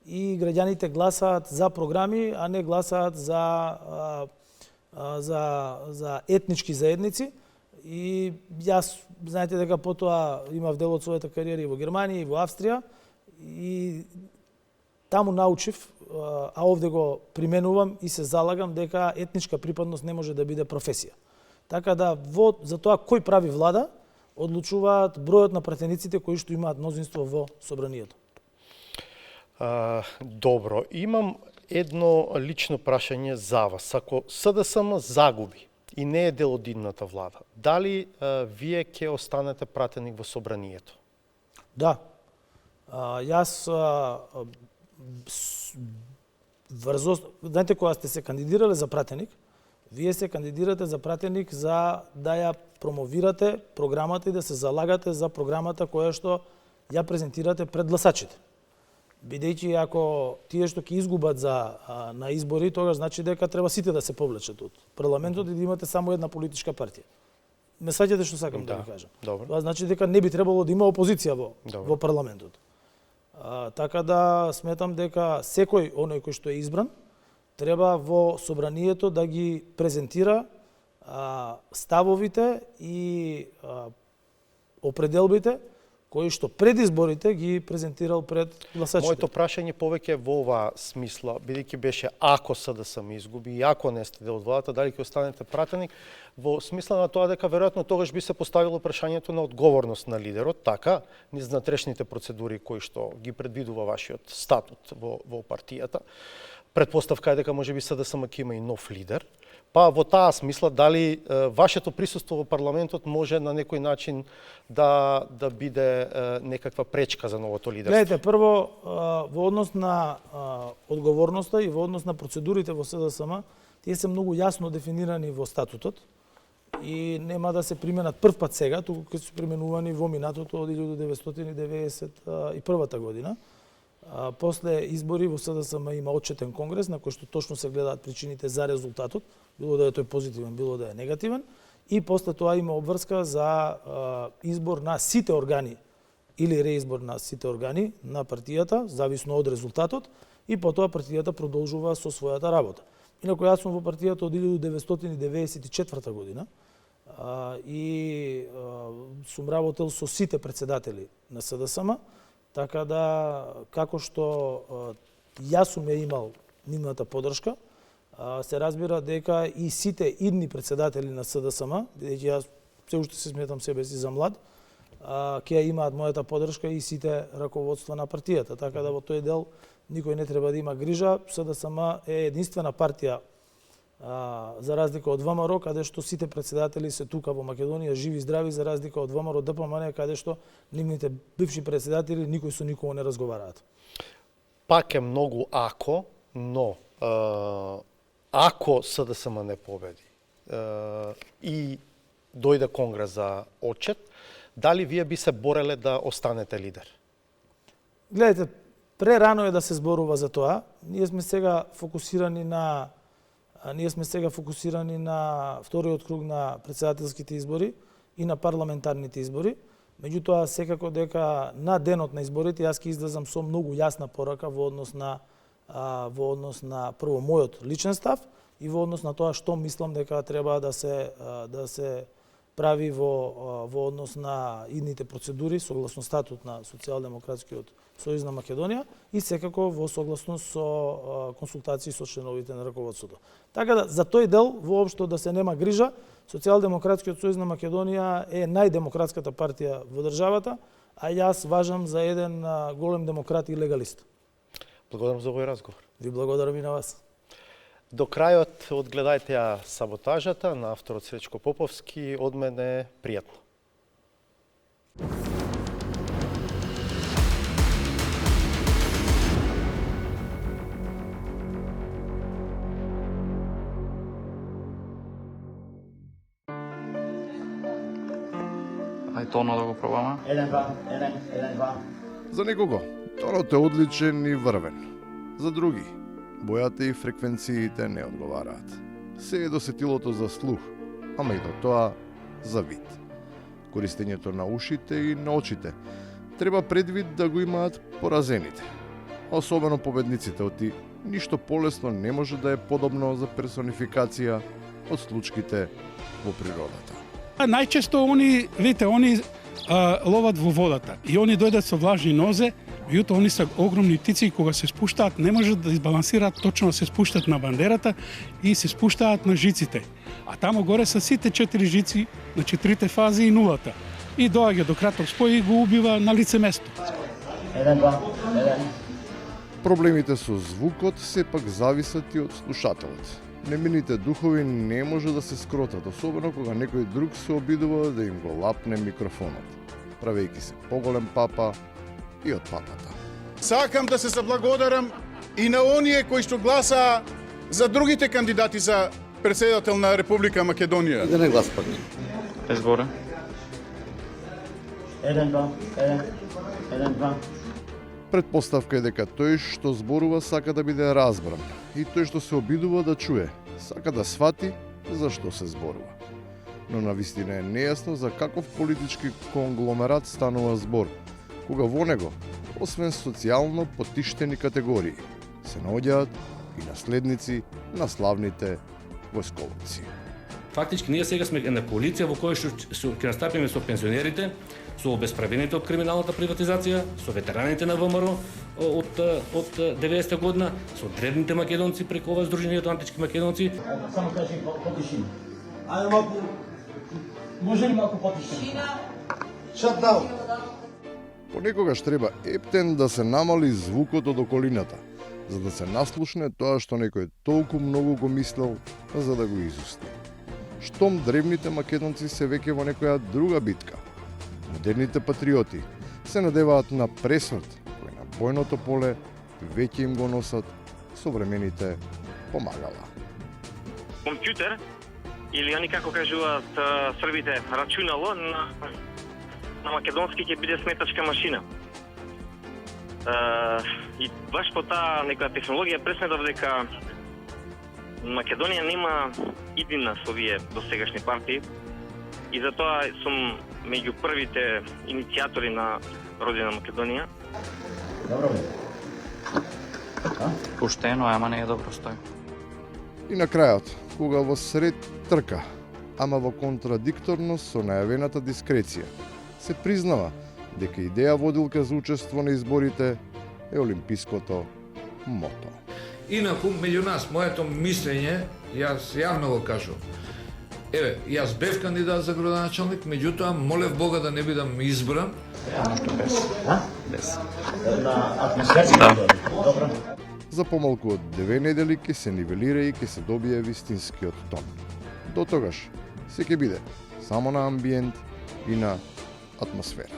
и граѓаните гласаат за програми, а не гласаат за етнички заедници. И јас, знаете дека потоа имав дел од својата кариера и во Германија, и во Австрија, и таму научив, а овде го применувам и се залагам дека етничка припадност не може да биде професија. Така да за тоа кој прави влада, одлучуваат бројот на пратениците кои што имаат мнозинство во собранието. Добро, имам едно лично прашање за вас. Ако СДСМ загуби и не е дел од идната влада, дали вие ќе останете пратеник во собранието? Да. Јас знаете, кога сте се кандидирале за пратеник, вие се кандидирате за пратеник за да ја промовирате програмата и да се залагате за програмата која што ја презентирате пред гласачите. Бидејќи ако тие што ќе изгубат на избори, тогаш значи дека треба сите да се повлечат од парламентот и да имате само една политичка партија. Ме саѓате што сакам да ви кажам. Добро. Тоа значи дека не би требало да има опозиција во парламентот. Така да сметам дека секој оној кој што е избран треба во собранието да ги презентира ставовите и определбите кои што пред изборите ги презентирал пред гласачите. Моето прашање повеќе во оваа смисла, бидејќи беше ако СДСМ изгуби и ако не сте дел од владата, дали ќе останете пратеник, во смисла на тоа дека веројатно тогаш би се поставило прашањето на одговорност на лидерот, така, низ внатрешните процедури кои што ги предвидува вашиот статут во партијата. Предпоставка е дека можеби СДСМ ќе има и нов лидер. Па во таа смисла, дали вашето присуство во парламентот може на некој начин да биде некаква пречка за новото лидерство? Гледайте, прво, во однос на одговорноста и во однос на процедурите во СДСМ, тие се многу јасно дефинирани во статутот и нема да се применат прв пат сега, туку ќе се применувани во минатото од 1991 година. После избори во СДСМ има отчетен конгрес на кој што точно се гледаат причините за резултатот, било да е тој позитивен, било да е негативен, и после тоа има обврска за избор на сите органи или реизбор на сите органи на партијата, зависно од резултатот, и потоа партијата продолжува со својата работа. Инаку јас сум во партијата од 1994 година и сум работел со сите претседатели на СДСМ, така да, како што јас сум ја имал нивната подршка, се разбира дека и сите идни председатели на СДСМ, бидејќи јас се уште се сметам себе си за млад, ќе имаат мојата поддршка и сите раководства на партијата. Така да во тој дел никој не треба да има грижа. СДСМ е единствена партија за разлика од ВМРО, каде што сите председатели се тука во Македонија живи и здрави, за разлика од ВМРО ДПМН, каде што нивните бивши председатели никој со никого не разговараат. Пак е многу ако, но ако СДСМ не победи и дојде Конгрес за отчет, дали вие би се бореле да останете лидер? Гледайте, прерано е да се зборува за тоа. Ние сме сега фокусирани на вториот круг на председателските избори и на парламентарните избори. Меѓутоа, секако дека на денот на изборите јас ќе излезам со многу јасна порака во однос на прво мојот личен став и во однос на тоа што мислам дека треба да се прави во однос на идните процедури согласно статут на Социјалдемократскиот сојуз на Македонија и секако во согласност со консултации со членовите на раководството. Така да за тој дел воопшто да се нема грижа, Социјалдемократскиот сојуз на Македонија е најдемократската партија во државата, а јас важам за еден голем демократ и легалист. Благодарам за овој разговор. Ви благодарам и на вас. До крајот одгледајте ја Саботажата на авторот Сречко Поповски. Од мене пријатно. Ај тоно да го пробаме. 1-2. За некого тонот е одличен и врвен. За други бојата и фреквенциите не одговараат. Се е досетилото за слух, ама и до тоа за вид. Користењето на ушите и на очите треба предвид да го имаат поразените. Особено победниците оти ништо полесно не може да е подобно за персонификација од случките во природата. Најчесто они ловат во водата и они дојдат со влажни нозе, меѓутоа они се огромни птици и кога се спуштаат не можат да избалансираат точно, се спуштат на бандерата и се спуштаат на жиците. А таму горе се сите 4 жици на 4 фази и нулата. И доаѓа до краток спој и го убива на лице место. 1-2. Проблемите со звукот сепак зависат и од слушателот. Немините духови не може да се скротат, особено кога некој друг се обидува да им го лапне микрофонот, правејќи се поголем папа и од папата. Сакам да се заблагодарам и на оние кои што гласаа за другите кандидати за председател на Република Македонија. Да не глас пак. Без горе. 1-2. Предпоставка е дека тој што зборува сака да биде разбран и тој што се обидува да чуе, сака да свати за што се зборува. Но навистина е нејасно за каков политички конгломерат станува збор, кога во него, освен социјално потиштени категории, се наоѓаат и наследници на славните војсковци. Фактички ние сега сме една коалиција во која што ќе настапиме со пензионерите, со обесправените од криминалната приватизација, со ветераните на ВМРО од 90-та година, со древните македонци преку ова Сдруженијето антички македонци. Само кажи потишина. Ајде малку. Може ли малку потишина? Shut down. Понекогаш треба ептен да се намали звукот од околината, за да се наслушне тоа што некој толку многу го мислел за да го изусти. Штом древните македонци се веќе во некоја друга битка, модерните патриоти се надеваат на пресмрт, кој на бојното поле веќе им го носат современите помагала. Компјутер, или они како кажуваат србите, рачунало на македонски ќе биде сметачка машина. И баш по таа некоја технологија пресметав дека Македонија нема иднина со овие досегашни партии и затоа сум меѓу првите иницијатори на Родина Македонија. Добро бе. Поштено, ама не е добро стој. И на крајот, кога во сред трка, ама во контрадикторност со најавената дискреција, се признава дека идеја водилка за учество на изборите е олимпиското мото. Инаку, меѓу нас, моето мислење, јас јавно го кажувам. Еве, јас бев кандидат за градоначалник, меѓутоа молев Бога да не бидам избран. За помалку од 2 недели ќе се нивелира и ќе се добие вистинскиот тон. До тогаш, се ќе биде само на амбиент и на атмосфера.